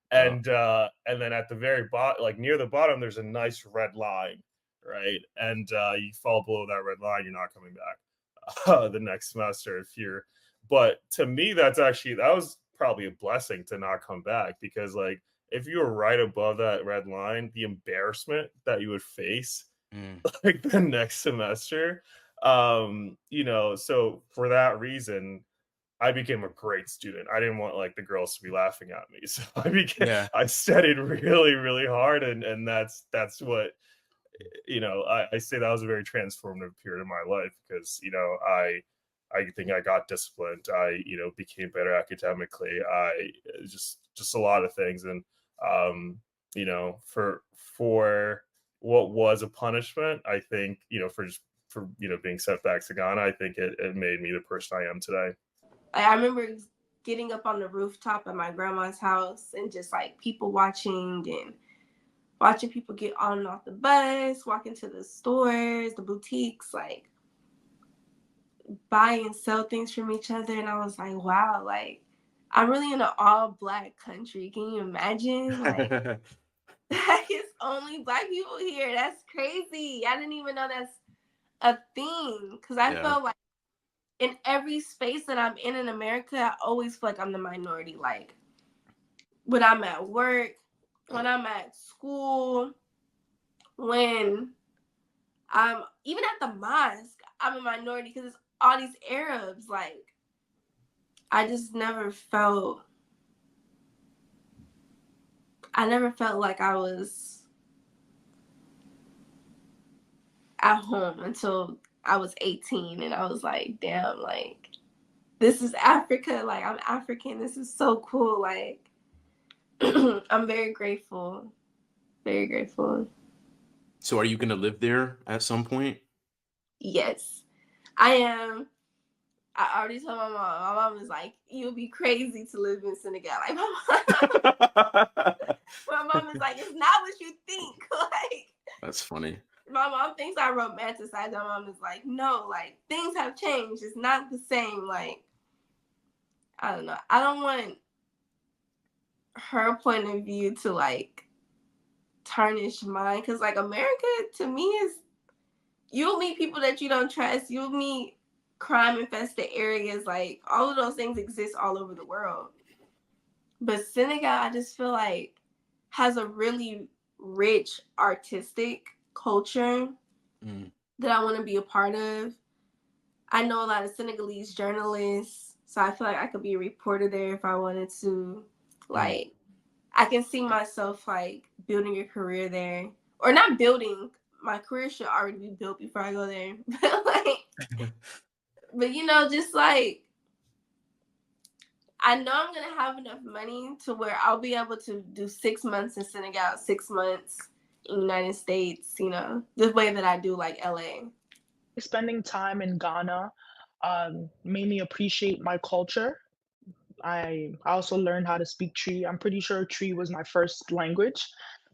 And then at the very bottom, like near the bottom, there's a nice red line, right? And you fall below that red line, you're not coming back the next semester if you're. But to me, that was probably a blessing to not come back, because like if you were right above that red line, the embarrassment that you would face like the next semester, you know, so for that reason I became a great student. I didn't want like the girls to be laughing at me, so I studied really hard, and that's what, you know, I say that was a very transformative period of my life, because you know I think I got disciplined, I, you know, became better academically, I just a lot of things. And you know, for what was a punishment, I think, you know, for for being sent back to Ghana. I think it made me the person I am today. I remember getting up on the rooftop at my grandma's house and just like people watching people get on and off the bus, walking to the stores, the boutiques, like buy and sell things from each other. And I was like, wow, like I'm really in an all Black country. Can you imagine? Like it's only Black people here. That's crazy. I didn't even know that's a thing. Cause I felt like in every space that I'm in America, I always feel like I'm the minority. Like when I'm at work, when I'm at school, when I'm even at the mosque, I'm a minority because it's all these Arabs. Like I never felt like I was at home until I was 18, and I was like, damn, like this is Africa. Like I'm African. This is so cool. Like I'm very grateful. Very grateful. So are you going to live there at some point? Yes, I am. I already told my mom. My mom was like, you'll be crazy to live in Senegal. Like my mom is like, it's not what you think. Like That's funny. My mom thinks I romanticize. My mom is like, no, like things have changed. It's not the same. Like I don't know. I don't want her point of view to like tarnish mine, because like America to me is, you'll meet people that you don't trust. You'll meet crime infested areas. Like all of those things exist all over the world. But Senegal, I just feel like has a really rich artistic culture that I want to be a part of. I know a lot of Senegalese journalists, so I feel like I could be a reporter there if I wanted to. Like, I can see myself like building a career there, or not building. My career should already be built before I go there. But just like, I know I'm gonna have enough money to where I'll be able to do 6 months in Senegal, 6 months in the United States. The way that I do like LA. Spending time in Ghana made me appreciate my culture. I also learned how to speak Tree. I'm pretty sure Tree was my first language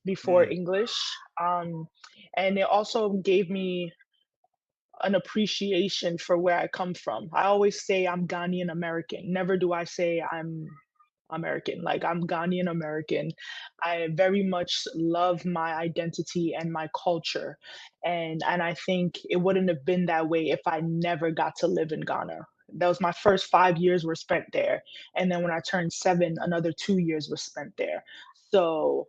before English. And it also gave me an appreciation for where I come from. I always say I'm Ghanaian American. Never do I say I'm American. Like I'm Ghanaian American. I very much love my identity and my culture. And I think it wouldn't have been that way if I never got to live in Ghana. That was my first 5 years were spent there. And then when I turned 7, another 2 years was spent there. So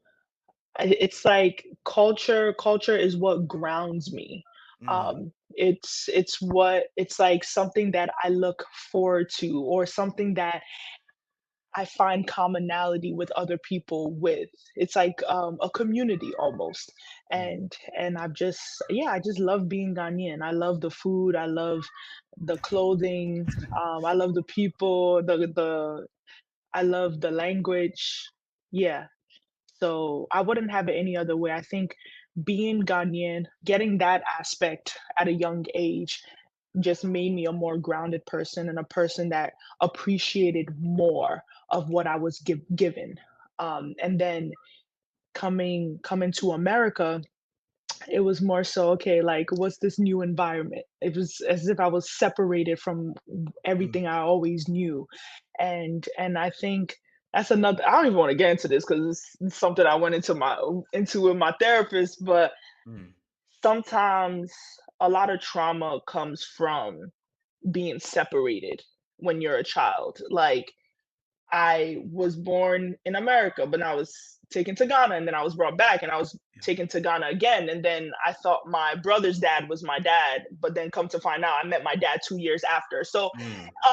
it's like culture is what grounds me. It's like something that I look forward to, or something that I find commonality with other people with. It's like a community almost. And I just love being Ghanaian. I love the food, I love the clothing, I love the people, I love the language. Yeah. So I wouldn't have it any other way. I think being Ghanaian, getting that aspect at a young age just made me a more grounded person, and a person that appreciated more of what I was given. And then coming to America, it was more so, okay, like what's this new environment? It was as if I was separated from everything I always knew. And I think that's another, I don't even want to get into this because it's something I went into with my therapist, but sometimes a lot of trauma comes from being separated when you're a child. Like I was born in America, but I was taken to Ghana, and then I was brought back, and I was taken to Ghana again. And then I thought my brother's dad was my dad, but then come to find out I met my dad 2 years after. So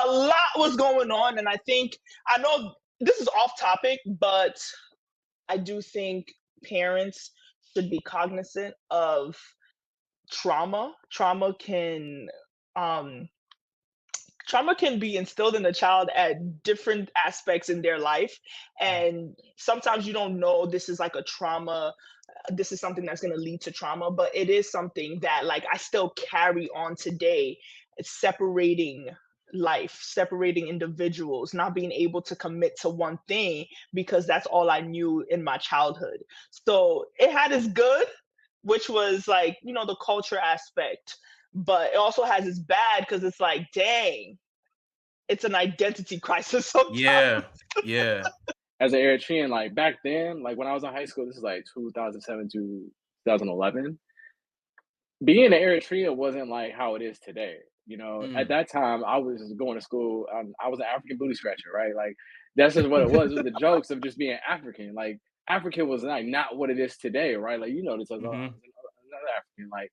a lot was going on. And I know this is off topic, but I do think parents should be cognizant of trauma. Trauma can trauma can be instilled in a child at different aspects in their life, and sometimes you don't know this is like a trauma, this is something that's going to lead to trauma, but it is something that like I still carry on today. It's separating life, separating individuals, not being able to commit to one thing because that's all I knew in my childhood. So it had its good, which was like, you know, the culture aspect, but it also has its bad because it's like, dang, it's an identity crisis sometimes. Yeah. As an Eritrean, like back then, like when I was in high school, this is like 2007 to 2011. Being an Eritrean wasn't like how it is today. You know, at that time, I was just going to school. I was an African booty scratcher, right? Like that's just what it was. It was the jokes of just being African. Like African was like not what it is today, right? Like you know, this as another African. Like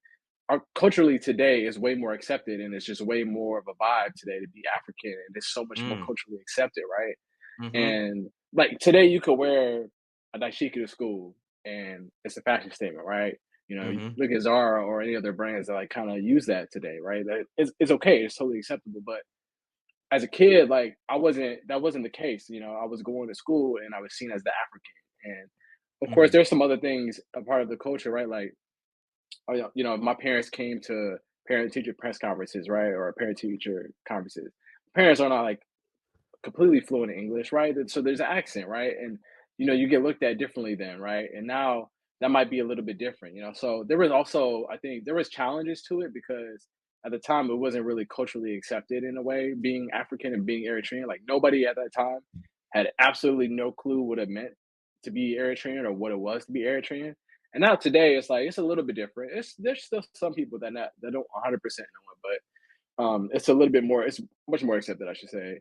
our culturally today is way more accepted, and it's just way more of a vibe today to be African, and it's so much more culturally accepted, right? And like today, you could wear a dashiki to school, and it's a fashion statement, right? You know, you look at Zara or any other brands that like kind of use that today, right? That it's okay, it's totally acceptable. But as a kid, like that wasn't the case. You know, I was going to school and I was seen as the African, and of course, there's some other things a part of the culture, right? Like, you know, my parents came to parent teacher press conferences, right, or parent teacher conferences. Parents are not like completely fluent in English, right? So there's an accent, right? And you know, you get looked at differently then, right? And now that might be a little bit different, you know. So there was also, I think, there was challenges to it because at the time it wasn't really culturally accepted in a way, being African and being Eritrean. Like nobody at that time had absolutely no clue what it meant to be Eritrean or what it was to be Eritrean. And now today, it's like it's a little bit different. There's still some people that don't 100% know it, but it's a little bit more. It's much more accepted, I should say,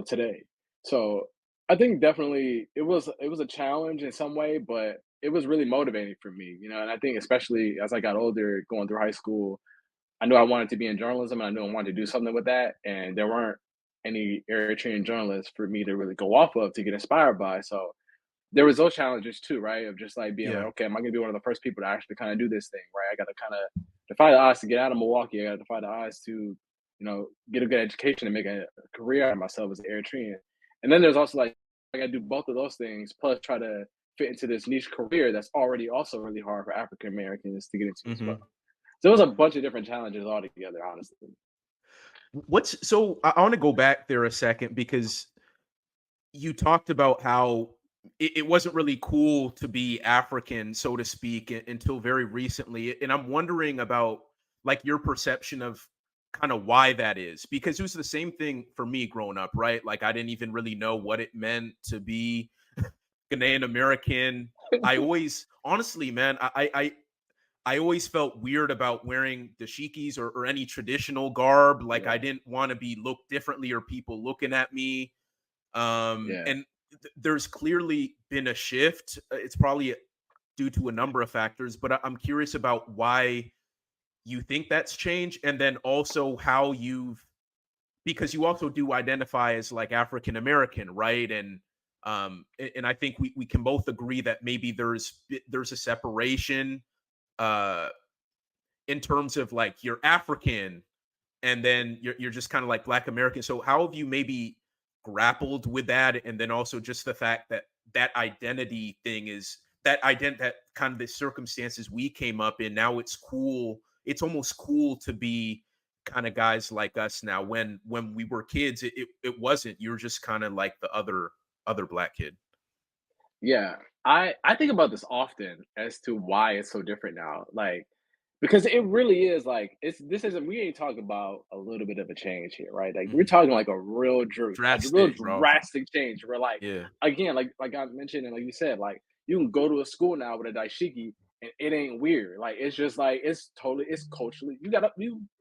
today. So I think definitely it was a challenge in some way, but it was really motivating for me, you know. And I think especially as I got older, going through high school, I knew I wanted to be in journalism, and I knew I wanted to do something with that. And there weren't any Eritrean journalists for me to really go off of to get inspired by. So there was those challenges too, right? Of just like being like, okay, am I gonna be one of the first people to actually kind of do this thing, right? I got to kind of defy the odds to get out of Milwaukee. I got to defy the odds to, you know, get a good education and make a career out of myself as an Eritrean. And then there's also like I got to do both of those things plus try to fit into this niche career that's already also really hard for African Americans to get into as well. So it was a bunch of different challenges all together, honestly. I want to go back there a second because you talked about how it wasn't really cool to be African, so to speak, until very recently. And I'm wondering about like your perception of kind of why that is, because it was the same thing for me growing up, right? Like I didn't even really know what it meant to be Ghanaian American. I always, honestly, man, I always felt weird about wearing dashikis or any traditional garb. Like I didn't want to be looked differently or people looking at me. And there's clearly been a shift. It's probably due to a number of factors, but I'm curious about why you think that's changed, and then also how because you also do identify as like African American, right? And I think we can both agree that maybe there's a separation in terms of like you're African and then you're just kind of like Black American. So how have you maybe grappled with that, and then also just the fact that that identity thing is that kind of the circumstances we came up in, now it's cool, it's almost cool to be kind of guys like us now. When we were kids, it wasn't. You're just kind of like the other Black kid. Yeah, I think about this often as to why it's so different now. Like because it really is like this isn't we ain't talking about a little bit of a change here, right? Like we're talking like a real drastic change. We're like again, like I mentioned and like you said, like you can go to a school now with a dashiki and it ain't weird. Like it's just like it's culturally you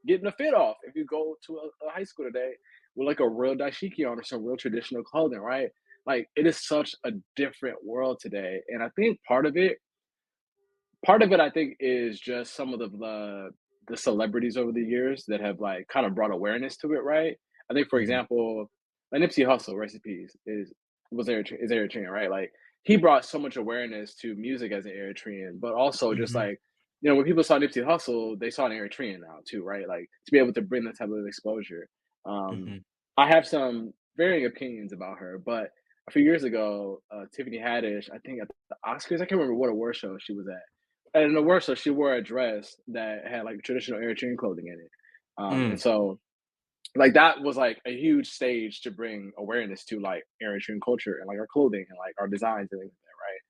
getting a fit off if you go to a high school today with like a real dashiki on or some real traditional clothing, right? Like it is such a different world today. And I think part of it I think is just some of the celebrities over the years that have like kind of brought awareness to it, right? I think for example, like Nipsey Hussle, recipes is Eritrean, right? Like he brought so much awareness to music as an Eritrean, but also just like, you know, when people saw Nipsey Hussle, they saw an Eritrean now too, right? Like to be able to bring that type of exposure. I have some varying opinions about her, but a few years ago, Tiffany Haddish, I think at the Oscars, I can't remember what award show she was at. At an award show, she wore a dress that had like traditional Eritrean clothing in it, and so like that was like a huge stage to bring awareness to like Eritrean culture and like our clothing and like our designs and things like that, right?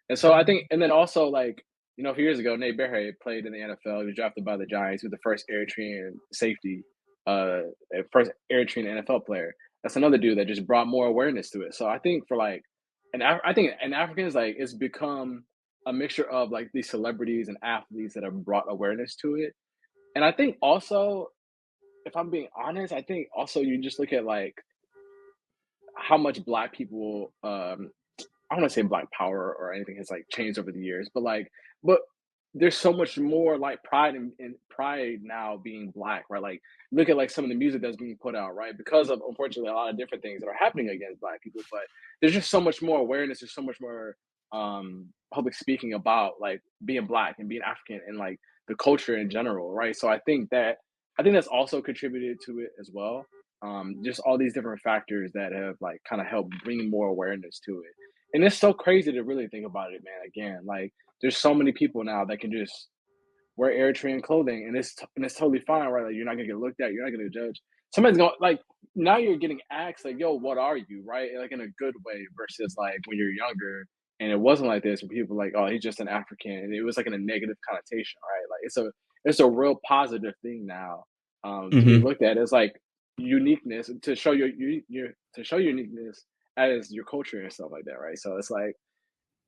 And so I think, and then also like, you know, a few years ago, Nate Berhe played in the NFL. He was drafted by the Giants. He was the first Eritrean safety, first Eritrean NFL player. That's another dude that just brought more awareness to it. So I think for like, I think in Africans, like it's become a mixture of like these celebrities and athletes that have brought awareness to it. And I think also, if I'm being honest, I think also you just look at like how much Black people, I don't want to say Black power or anything has like changed over the years, but like, but there's so much more like pride in pride now being Black, right? Like, look at like some of the music that's being put out, right? Because of unfortunately a lot of different things that are happening against Black people, but there's just so much more awareness. There's so much more public speaking about like being Black and being African and like the culture in general, right? So I think that's also contributed to it as well. Just all these different factors that have like kind of helped bring more awareness to it. And it's so crazy to really think about it, man. Again, like there's so many people now that can just wear Eritrean clothing, and it's totally fine, right? Like you're not gonna get looked at, you're not gonna judge. Somebody's going like now you're getting asked like, "Yo, what are you?" Right? Like in a good way versus like when you're younger and it wasn't like this, and people were like, "Oh, he's just an African," and it was like in a negative connotation, right? Like it's a real positive thing now to be looked at as like uniqueness to show your uniqueness as your culture and stuff like that, right? So it's like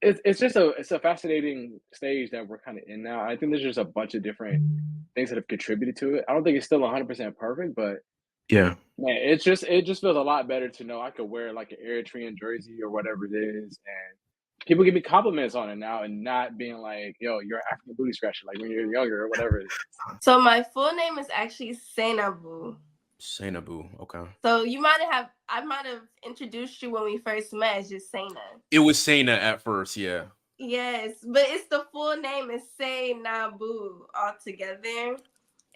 it's just a fascinating stage that we're kind of in now. I think there's just a bunch of different things that have contributed to it. I don't think it's still 100% perfect, but Yeah. man, it just feels a lot better to know I could wear like an Eritrean jersey or whatever it is, and people give me compliments on it now, and not being like, "Yo, you're an African booty scratcher," like when you're younger or whatever it is. So my full name is actually Seinabu. Seinabu, okay. So I might have introduced you when we first met as just Seina. It was Seina at first, yeah. Yes, but it's the full name is Seinabu altogether.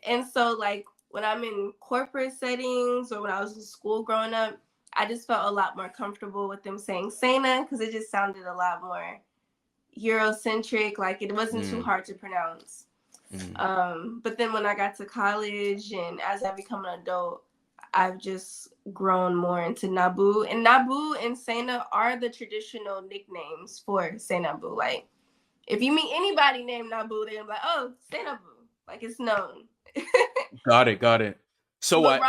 And so like when I'm in corporate settings or when I was in school growing up, I just felt a lot more comfortable with them saying Seina because it just sounded a lot more Eurocentric, like it wasn't too hard to pronounce. But then when I got to college and as I become an adult, I've just grown more into Nabu. And Nabu and Seina are the traditional nicknames for Seinabu. Like if you meet anybody named Nabu, they're like, "Oh, Seinabu." Like it's known. Got it. So but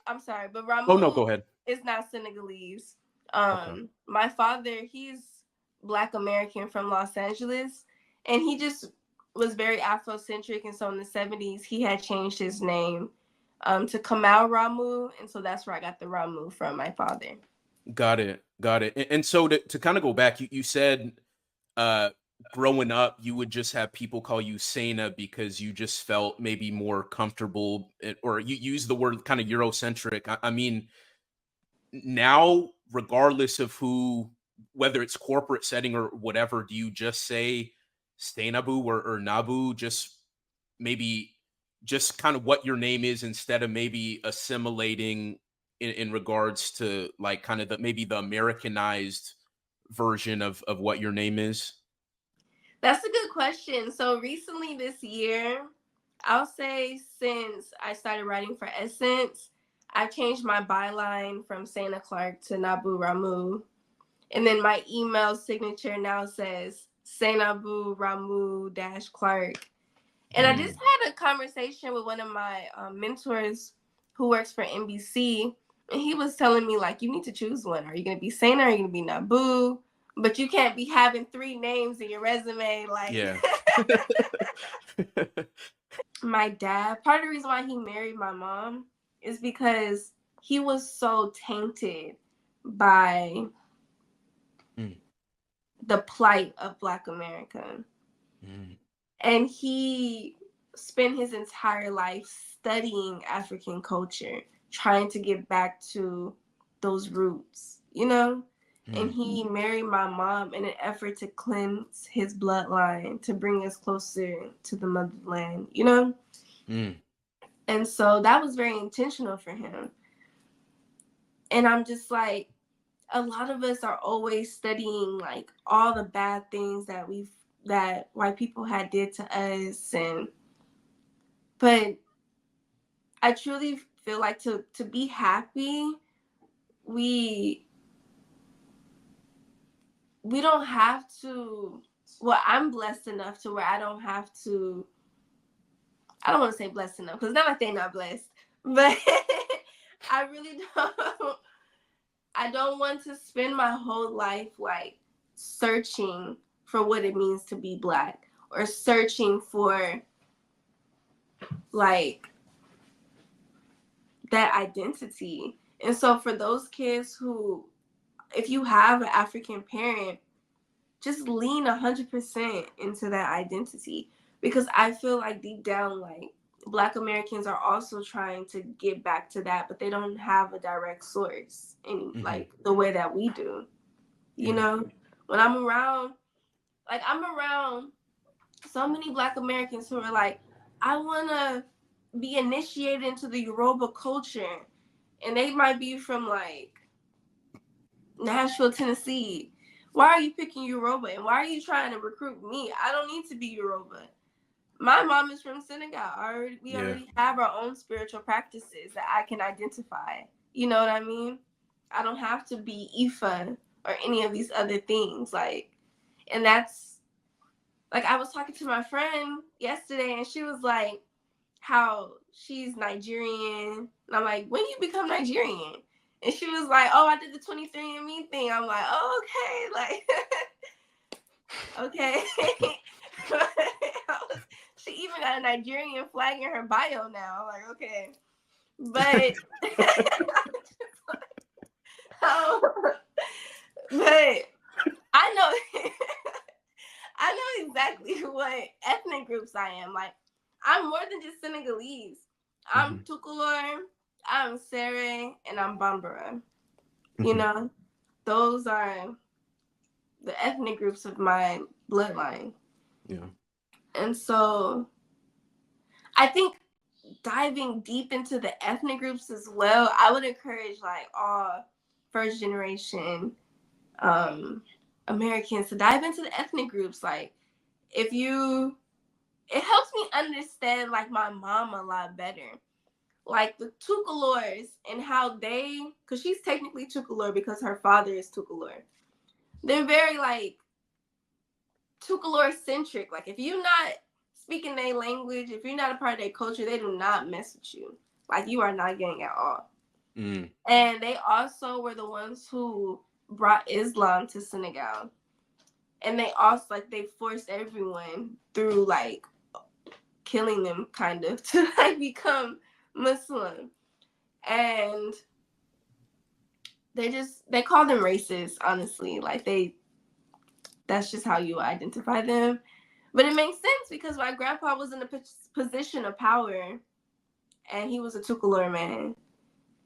I'm sorry, but Ramu. Oh no, go ahead. Is not Senegalese. Okay. My father, he's Black American from Los Angeles, and he just was very Afrocentric, and so in the 70s he had changed his name to Kamal Ramu, and so that's where I got the Ramu from my father. Got it. And so to kind of go back, you said growing up you would just have people call you Seina because you just felt maybe more comfortable, or you use the word kind of Eurocentric. I mean, now regardless of whether it's corporate setting or whatever, do you just say Steinabu or Nabu, just maybe just kind of what your name is instead of maybe assimilating in regards to like kind of maybe the Americanized version of what your name is? That's a good question. So recently this year, I'll say since I started writing for Essence, I changed my byline from Seina Clark to Nabu Ramu. And then my email signature now says Seinabu Ramu -Clark. And I just had a conversation with one of my mentors who works for NBC. And he was telling me, like, you need to choose one. Are you going to be Seina or are you going to be Nabu? But you can't be having 3 names in your resume. Like, yeah. My dad, part of the reason why he married my mom is because he was so tainted by the plight of Black America. And he spent his entire life studying African culture, trying to get back to those roots, you know? And he married my mom in an effort to cleanse his bloodline, to bring us closer to the motherland, you know? And so that was very intentional for him. And I'm just like, a lot of us are always studying like all the bad things that white people had did to us. But I truly feel like to be happy, we don't have to, well, I'm blessed enough to where I don't want to say blessed enough, because it's not like they're not blessed, but I really I don't want to spend my whole life like searching for what it means to be Black, or searching for like that identity. And so for those kids who, if you have an African parent, just lean 100% into that identity, because I feel like deep down, like Black Americans are also trying to get back to that, but they don't have a direct source in like the way that we do. You know, when I'm around so many Black Americans who are like, I want to be initiated into the Yoruba culture, and they might be from like Nashville, Tennessee. Why are you picking Yoruba? And why are you trying to recruit me? I don't need to be Yoruba. My mom is from Senegal. We already have our own spiritual practices that I can identify. You know what I mean? I don't have to be Ifa or any of these other things. Like, and that's, like, I was talking to my friend yesterday, and she was like, how she's Nigerian. And I'm like, when you become Nigerian? And she was like, oh, I did the 23andMe thing. I'm like, oh, okay. Like, okay. She even got a Nigerian flag in her bio now. Like, okay. But, but I know, I know exactly what ethnic groups I am. Like, I'm more than just Senegalese. I'm Tukulor, I'm Sere, and I'm Bambara. You know, those are the ethnic groups of my bloodline. Yeah. And so I think diving deep into the ethnic groups as well, I would encourage like all first generation Americans to dive into the ethnic groups. Like, it helps me understand like my mom a lot better. Like the Tukulors and how because she's technically Tukulor because her father is Tukulor. They're very like Tukulor centric. Like, if you're not speaking their language, if you're not a part of their culture, they do not mess with you. Like, you are not gang at all. And they also were the ones who brought Islam to Senegal. And they also, like, they forced everyone through, like, killing them, kind of, to, like, become Muslim. And they call them racist, honestly. Like, that's just how you identify them. But it makes sense because my grandpa was in a position of power, and he was a Tukulor man.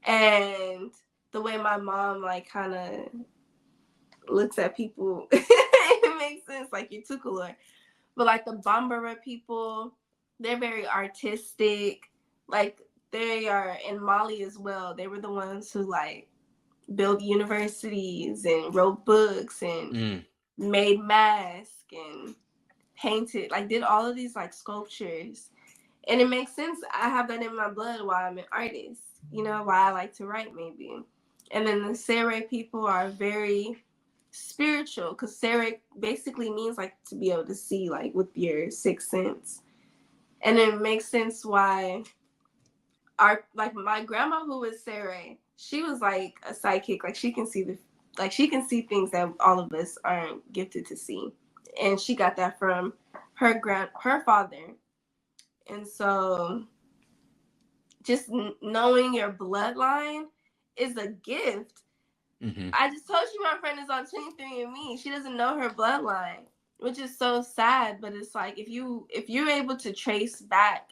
And the way my mom, like, kind of looks at people, it makes sense, like, you're Tukulor. But, like, the Bambara people, they're very artistic. Like, they are in Mali as well. They were the ones who, like, built universities and wrote books and made masks and painted, like, did all of these, like, sculptures. And it makes sense. I have that in my blood why I'm an artist, you know, why I like to write, maybe. And then the Sere people are very spiritual, because Sere basically means, like, to be able to see, like, with your sixth sense. And it makes sense why my grandma, who was Sere, she was like a psychic. Like, she can see things that all of us aren't gifted to see. And she got that from her father. And so just knowing your bloodline is a gift. I just told you my friend is on 23andMe. She doesn't know her bloodline, which is so sad. But it's like, if you're able to trace back,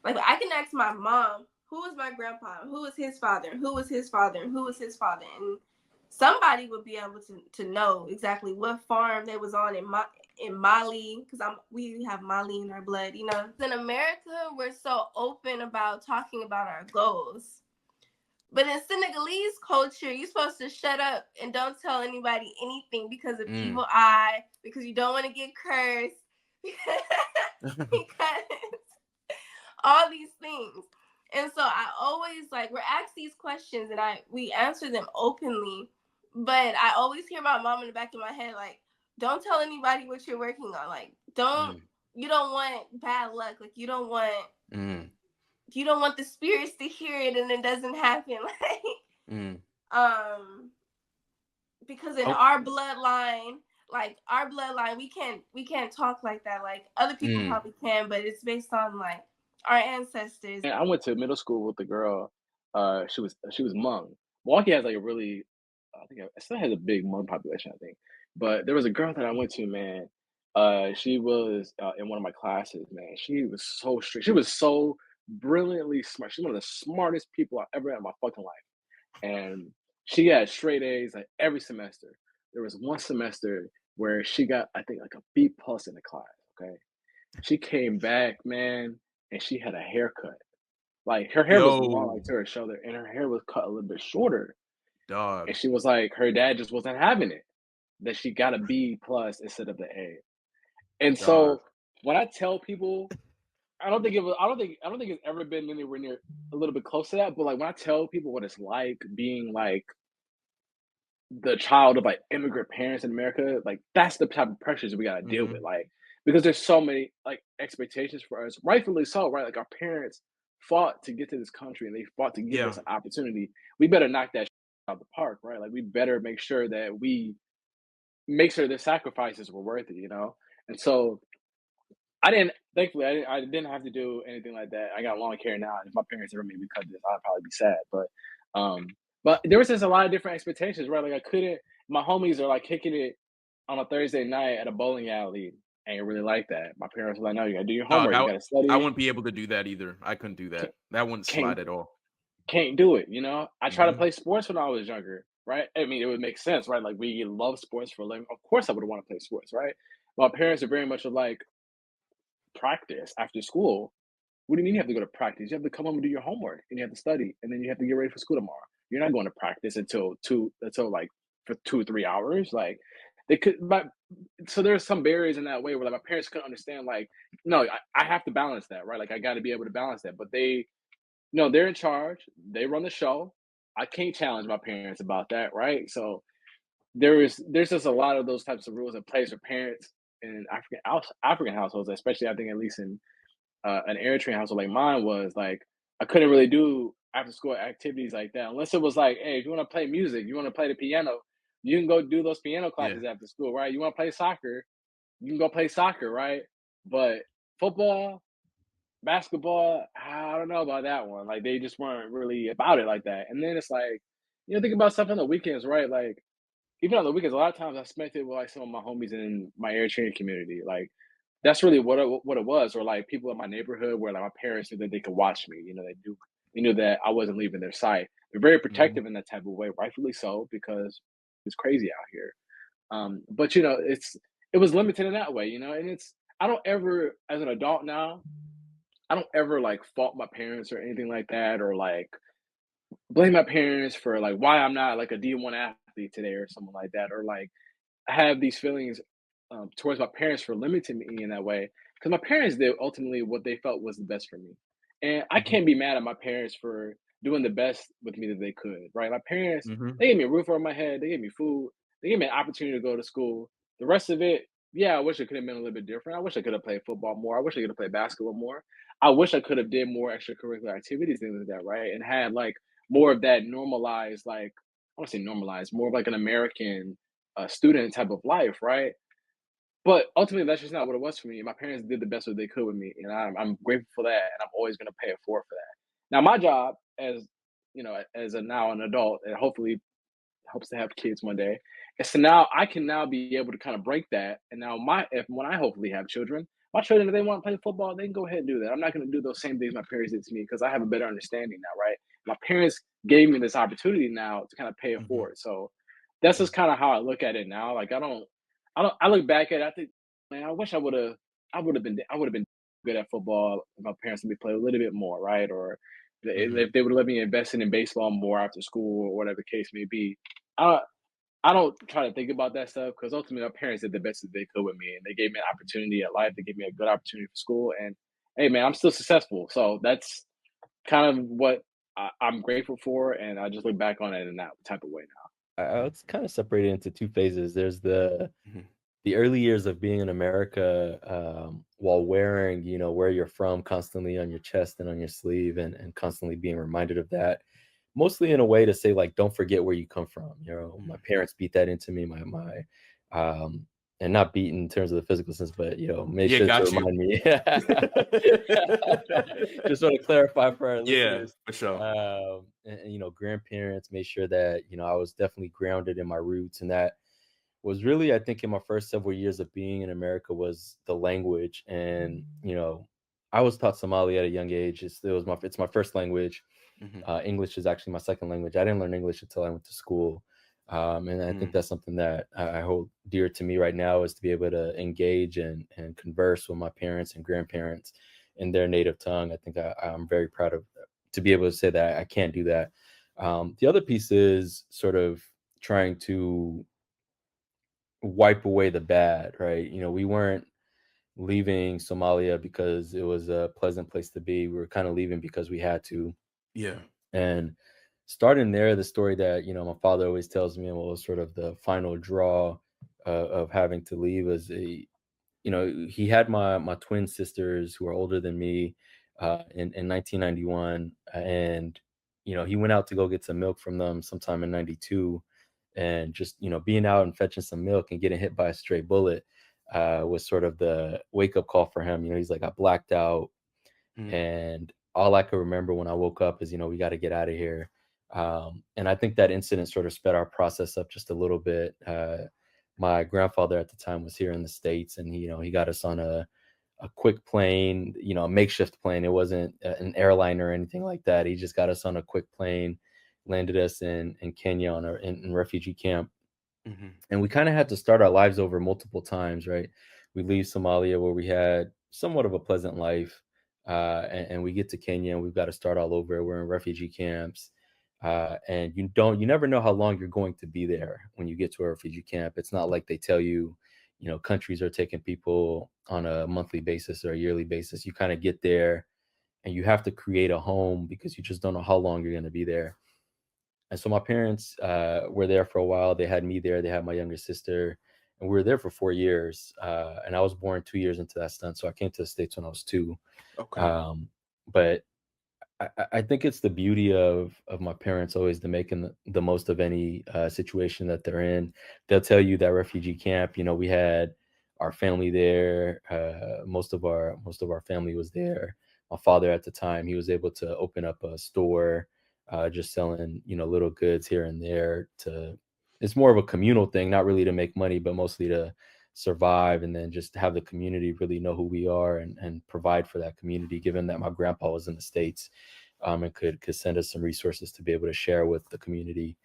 like, I can ask my mom, who was my grandpa? Who was his father? Who was his father? Who was his father? And somebody would be able to know exactly what farm they was on in Mali, because we have Mali in our blood, you know. In America, we're so open about talking about our goals. But in Senegalese culture, you're supposed to shut up and don't tell anybody anything because of evil eye, because you don't want to get cursed, because all these things. And so I always, like, we're asked these questions and we answer them openly. But I always hear my mom in the back of my head, like, don't tell anybody what you're working on. Like, you don't want bad luck. Like, you don't want the spirits to hear it and it doesn't happen. Like, because in our bloodline, we can't talk like that. Like, other people probably can, but it's based on, like, our ancestors. I went to middle school with a girl. She was Hmong. Milwaukee has like a really, I think it still has a big Hmong population, I think. But there was a girl that I went to, man. She was in one of my classes, man. She was so strict. She was so brilliantly smart. She's one of the smartest people I've ever had in my fucking life. And she got straight A's like every semester. There was one semester where she got, I think, like a B+ in the class. Okay, she came back, man, and she had a haircut. Like, her hair was long, like, to her shoulder, and her hair was cut a little bit shorter. Dog. And she was like, her dad just wasn't having it, that she got a B+ instead of the A. And so when I tell people, I don't think it's ever been anywhere near a little bit close to that. But like, when I tell people what it's like being like the child of like immigrant parents in America, like, that's the type of pressures we gotta deal with. Like, because there's so many like expectations for us, rightfully so, right? Like, our parents fought to get to this country and they fought to give us an opportunity. We better knock that out of the park, right? Like, we better make sure that the sacrifices were worth it, you know? And so thankfully I didn't have to do anything like that. I got long hair now, and if my parents ever made me cut this, I'd probably be sad. But there was just a lot of different expectations, right? Like, my homies are like kicking it on a Thursday night at a bowling alley. I ain't really like that. My parents were like, no, you gotta do your homework, you gotta study. I wouldn't be able to do that either. I couldn't do that. That wouldn't slide at all. Can't do it, you know? I tried to play sports when I was younger, right? I mean, it would make sense, right? Like, we love sports for a living. Of course I would want to play sports, right? My parents are very much like, practice after school. What do you mean you have to go to practice? You have to come home and do your homework, and you have to study, and then you have to get ready for school tomorrow. You're not going to practice until like for 2 or 3 hours. Like, so there's some barriers in that way where like my parents couldn't understand. Like, no, I have to balance that, right? Like, I got to be able to balance that. But they're in charge. They run the show. I can't challenge my parents about that, right? So there's just a lot of those types of rules in place for parents in African households, especially, I think, at least in an Eritrean household like mine was. Like, I couldn't really do after school activities like that unless it was like, hey, if you want to play music, you want to play the piano, you can go do those piano classes after school, right? You want to play soccer, you can go play soccer, right? But football, basketball, I don't know about that one. Like, they just weren't really about it like that. And then it's like, think about stuff on the weekends, right? Like, even on the weekends, a lot of times I spent it with like some of my homies in my Eritrean community. Like, that's really what it was. Or like people in my neighborhood where like my parents knew that they could watch me. They knew that I wasn't leaving their sight. They're very protective in that type of way, rightfully so, because it's crazy out here. But it was limited in that way, and I don't ever, as an adult now, I don't ever like fault my parents or anything like that, or like blame my parents for like why I'm not like a D1 athlete today or something like that, or like I have these feelings towards my parents for limiting me in that way, because my parents did ultimately what they felt was the best for me, and I can't be mad at my parents for doing the best with me that they could. Right? My parents, they gave me a roof over my head, they gave me food, they gave me an opportunity to go to school. The rest of it, yeah, I wish it could have been a little bit different. I wish I could have played football more. I wish I could have played basketball more. I wish I could have did more extracurricular activities, things like that, right? And had like more of that normalized, like I want to say normalized, more of like an American student type of life, right? But ultimately, that's just not what it was for me. My parents did the best that they could with me, and I'm grateful for that, and I'm always going to pay it forward for that. Now, my job as as now an adult, and hopefully hopes to have kids one day, is to now I can now be able to kind of break that. And now when I hopefully have children, my children, if they want to play football, they can go ahead and do that. I'm not going to do those same things my parents did to me, because I have a better understanding now, right? My parents gave me this opportunity now to kind of pay it forward. So that's just kind of how I look at it now. Like I look back at it, I think man, I wish I would have been good at football if my parents let me play a little bit more, right? Or if they would have let me invest in baseball more after school or whatever the case may be. I I don't try to think about that stuff because ultimately my parents did the best that they could with me, and they gave me an opportunity at life. They gave me a good opportunity for school, and hey, man, I'm still successful. So that's kind of what I'm grateful for, and I just look back on it in that type of way It's kind of separated into two phases. There's Mhm. the early years of being in America, while wearing, where you're from constantly on your chest and on your sleeve, and constantly being reminded of that, mostly in a way to say, like, don't forget where you come from. My Mhm. parents beat that into me, um, and not beat in terms of the physical sense, but, made Yeah, sure to got you. remind me. Just want to clarify for our Yeah, listeners. for sure. And, grandparents made sure that, I was definitely grounded in my roots, and that was really, I think, in my first several years of being in America, was the language. And I was taught Somali at a young age. It's my first language. Mhm. English is actually my second language. I didn't learn English until I went to school, and I think Mm. that's something that I hold dear to me right now, is to be able to engage and converse with my parents and grandparents in their native tongue. I think I'm very proud of to be able to say that I can't do that. The other piece is sort of trying to wipe away the bad, right? We weren't leaving Somalia because it was a pleasant place to be. We were kind of leaving because we had to. Yeah. And starting there, the story that, my father always tells me, and what was sort of the final draw of having to leave, was he had my twin sisters who are older than me, in 1991. And, he went out to go get some milk from them sometime in 92. And just, being out and fetching some milk and getting hit by a stray bullet was sort of the wake up call for him. He's like, I blacked out, Mm. and all I could remember when I woke up is, we got to get out of here. And I think that incident sort of sped our process up just a little bit. My grandfather at the time was here in the States, and he got us on a quick plane, a makeshift plane. It wasn't an airline or anything like that. He just got us on a quick plane, landed us in Kenya in refugee camp. Mhm. And we kind of had to start our lives over multiple times, right? We leave Somalia, where we had somewhat of a pleasant life, and we get to Kenya, and we've got to start all over. We're in refugee camps, and you never know how long you're going to be there when you get to a refugee camp. It's not like they tell you, countries are taking people on a monthly basis or a yearly basis. You kind of get there, and you have to create a home because you just don't know how long you're going to be there. And so my parents were there for a while. They had me there. They had my younger sister, and we were there for 4 years. And I was born 2 years into that stint, so I came to the States when I was 2. Okay. But I think it's the beauty of my parents always to making the most of any situation that they're in. They'll tell you that refugee camp. We had our family there. Most of our family was there. My father at the time, he was able to open up a store, just selling little goods here and there. It's more of a communal thing, not really to make money, but mostly to survive, and then just have the community really know who we are, and provide for that community, given that my grandpa was in the States, and could send us some resources to be able to share with the community.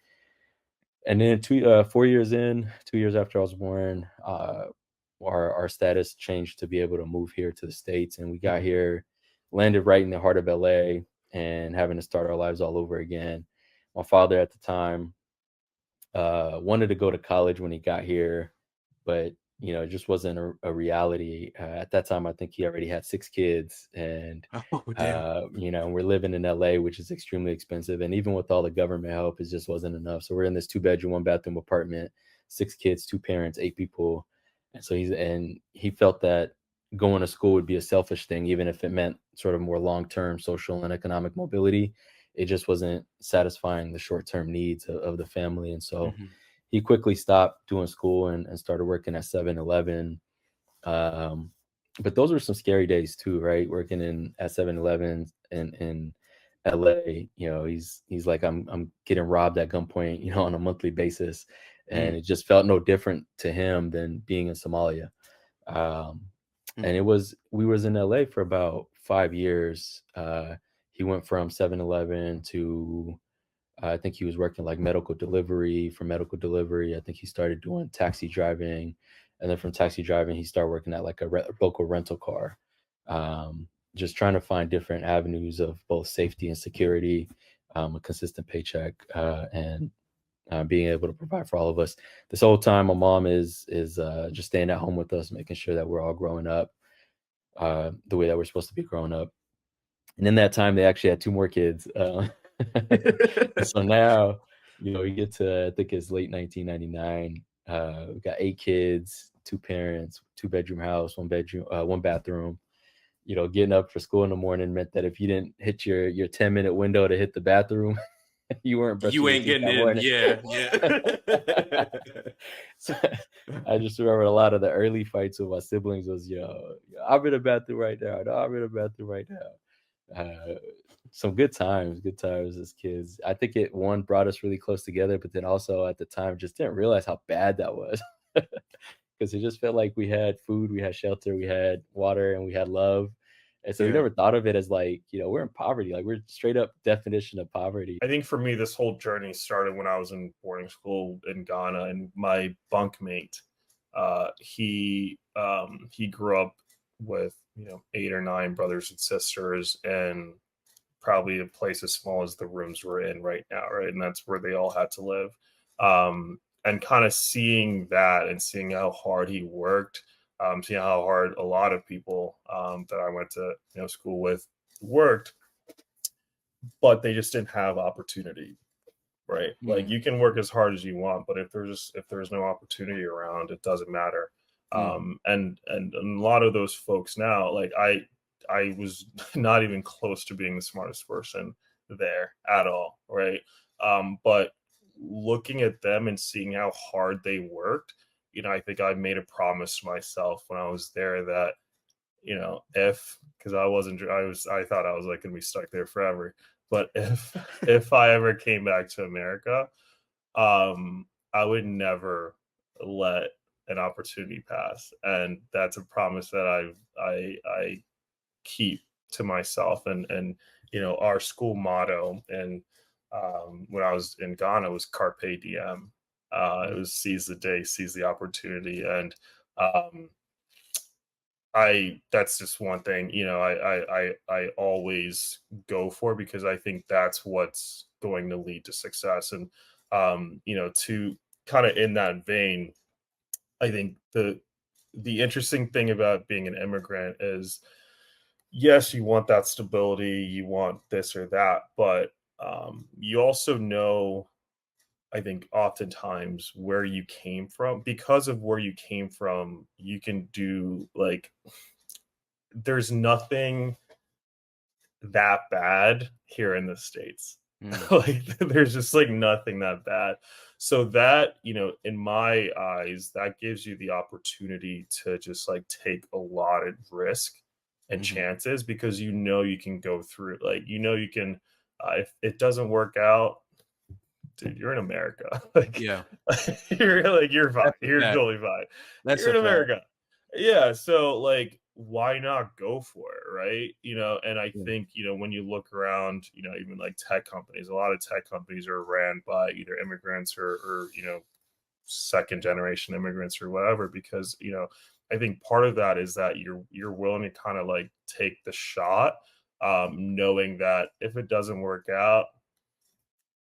And then 4 years in, 2 years after I was born, our status changed to be able to move here to the States, and we got Mhm. here, landed right in the heart of LA, and having to start our lives all over again. My father at the time wanted to go to college when he got here, but it just wasn't a reality. At that time, I think he already had 6 kids, and Oh, damn. we're living in LA, which is extremely expensive, and even with all the government help, it just wasn't enough. So we're in this 2 bedroom, 1 bathroom apartment, 6 kids, 2 parents, 8 people. And so he felt that going to school would be a selfish thing, even if it meant sort of more long-term social and economic mobility. It just wasn't satisfying the short-term needs of the family. And so Mhm. he quickly stopped doing school, and started working at 7-Eleven. Um, but those were some scary days too, right? Working at 7-Eleven in LA. He's like, I'm getting robbed at gunpoint, on a monthly basis. And Mm. it just felt no different to him than being in Somalia. Um, and Mm. we was in LA for about 5 years. He went from 7-Eleven to, I think he was working like medical delivery. For medical delivery, I think he started doing taxi driving. And then from taxi driving, he started working at like a local rental car, just trying to find different avenues of both safety and security, a consistent paycheck, and being able to provide for all of us. This whole time, my mom is just staying at home with us, making sure that we're all growing up the way that we're supposed to be growing up. And in that time, they actually had 2 more kids. So now, we get to, I think it's late 1999. We got 8 kids, 2 parents, 2-bedroom house, 1 bathroom. Getting up for school in the morning meant that if you didn't hit your 10-minute window to hit the bathroom, you weren't brushing You your ain't teeth getting that in. morning. Yeah. So I just remember a lot of the early fights with my siblings was, I'm in the bathroom right now. No, I'm in the bathroom right now. Some good times as kids. I think it brought us really close together, but then also at the time just didn't realize how bad that was. Because it just felt like we had food, we had shelter, we had water, and we had love. And so we never thought of it as like, we're in poverty. Like, we're straight up definition of poverty. I think for me, this whole journey started when I was in boarding school in Ghana, and my bunkmate, he grew up with 8 or 9 brothers and sisters, and probably a place as small as the rooms we're in right now, right? And that's where they all had to live. And kind of seeing that and seeing how hard he worked, seeing how hard a lot of people that I went to school with worked, but they just didn't have opportunity, right? Like, you can work as hard as you want, but if there's no opportunity around, it doesn't matter. And a lot of those folks now, like I was not even close to being the smartest person there at all, right? But looking at them and seeing how hard they worked, I think I made a promise to myself when I was there that, because I thought I was like going to be stuck there forever. But if I ever came back to America, I would never let an opportunity pass, and that's a promise that I keep to myself. And our school motto, and when I was in Ghana, was Carpe Diem. It was seize the day, seize the opportunity, and that's just one thing I always go for, because I think that's what's going to lead to success. And to kind of in that vein, I think the interesting thing about being an immigrant is, yes, you want that stability, you want this or that, but you also know, I think oftentimes, where you came from. Because of where you came from, you can do, like, there's nothing that bad here in the States. Like, there's just like nothing that bad. So that, in my eyes, that gives you the opportunity to just like take a lot of risk and chances, because you can go through, like, you can, if it doesn't work out, dude, you're in America. Like, you're fine. You're totally fine. You're in America. Yeah. So, like, why not go for it, right? And I think, when you look around, even like tech companies, a lot of tech companies are ran by either immigrants or second generation immigrants or whatever, because, I think part of that is that you're willing to kind of like take the shot, knowing that if it doesn't work out,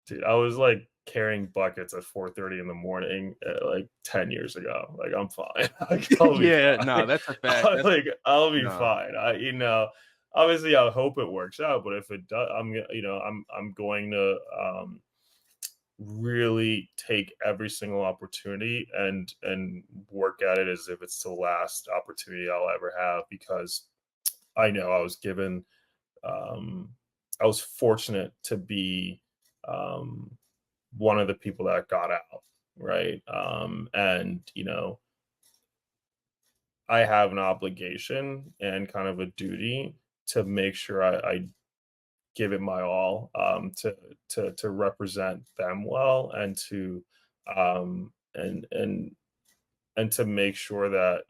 dude, I was like carrying buckets at 4:30 in the morning, like 10 years ago. Like, I'm fine. Like, I'll be fine. No, that's a fact. I'll be fine. Obviously I hope it works out, but if it does, I'm going to really take every single opportunity and work at it as if it's the last opportunity I'll ever have, because I know I was given, I was fortunate to be one of the people that got out, right? And I have an obligation and kind of a duty to make sure I give it my all, to represent them well, and to and to make sure that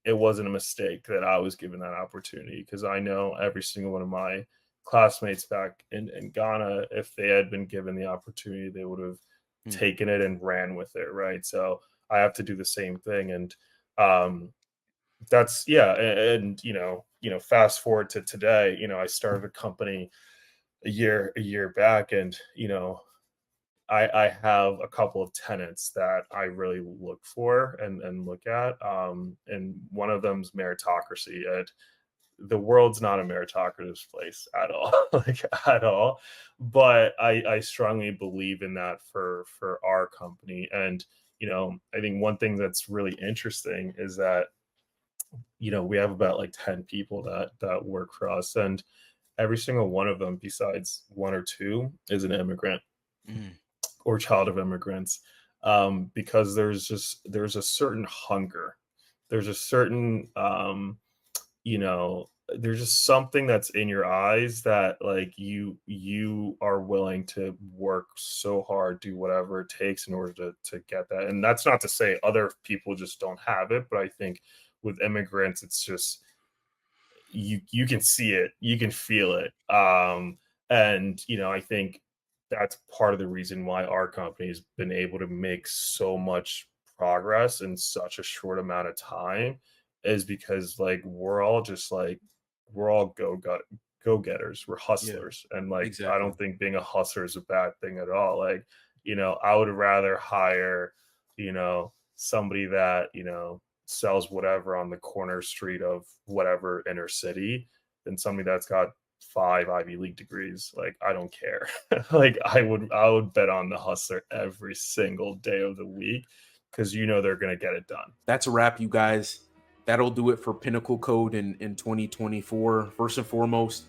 it wasn't a mistake that I was given that opportunity, because I know every single one of my classmates back in Ghana, if they had been given the opportunity, they would have taken it and ran with it, right? So I have to do the same thing. And that's, yeah. And fast forward to today, I started a company a year back, and I have a couple of tenets that I really look for and look at. And one of them's meritocracy. And the world's not a meritocratic place at all, like at all. But I strongly believe in that for our company. And I think one thing that's really interesting is that we have about like 10 people that work for us, and every single one of them, besides one or two, is an immigrant or child of immigrants. Because there's a certain hunger, there's a certain there's just something that's in your eyes that like you are willing to work so hard, do whatever it takes in order to get that. And that's not to say other people just don't have it, but I think with immigrants, it's just you can see it, you can feel it. And I think that's part of the reason why our company has been able to make so much progress in such a short amount of time, is because like we're all go getters, we're hustlers. And like exactly. I don't think being a hustler is a bad thing at all. Like I would rather hire somebody that sells whatever on the corner street of whatever inner city than somebody that's got 5 Ivy League degrees. Like I don't care. Like I would bet on the hustler every single day of the week, because they're gonna get it done. That's a wrap, you guys. That'll do it for Pinnacle Code in 2024. First and foremost,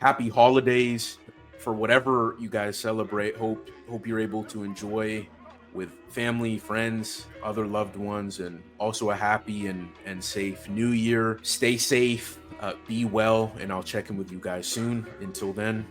happy holidays for whatever you guys celebrate. Hope you're able to enjoy with family, friends, other loved ones, and also a happy and safe new year. Stay safe, be well, and I'll check in with you guys soon. Until then,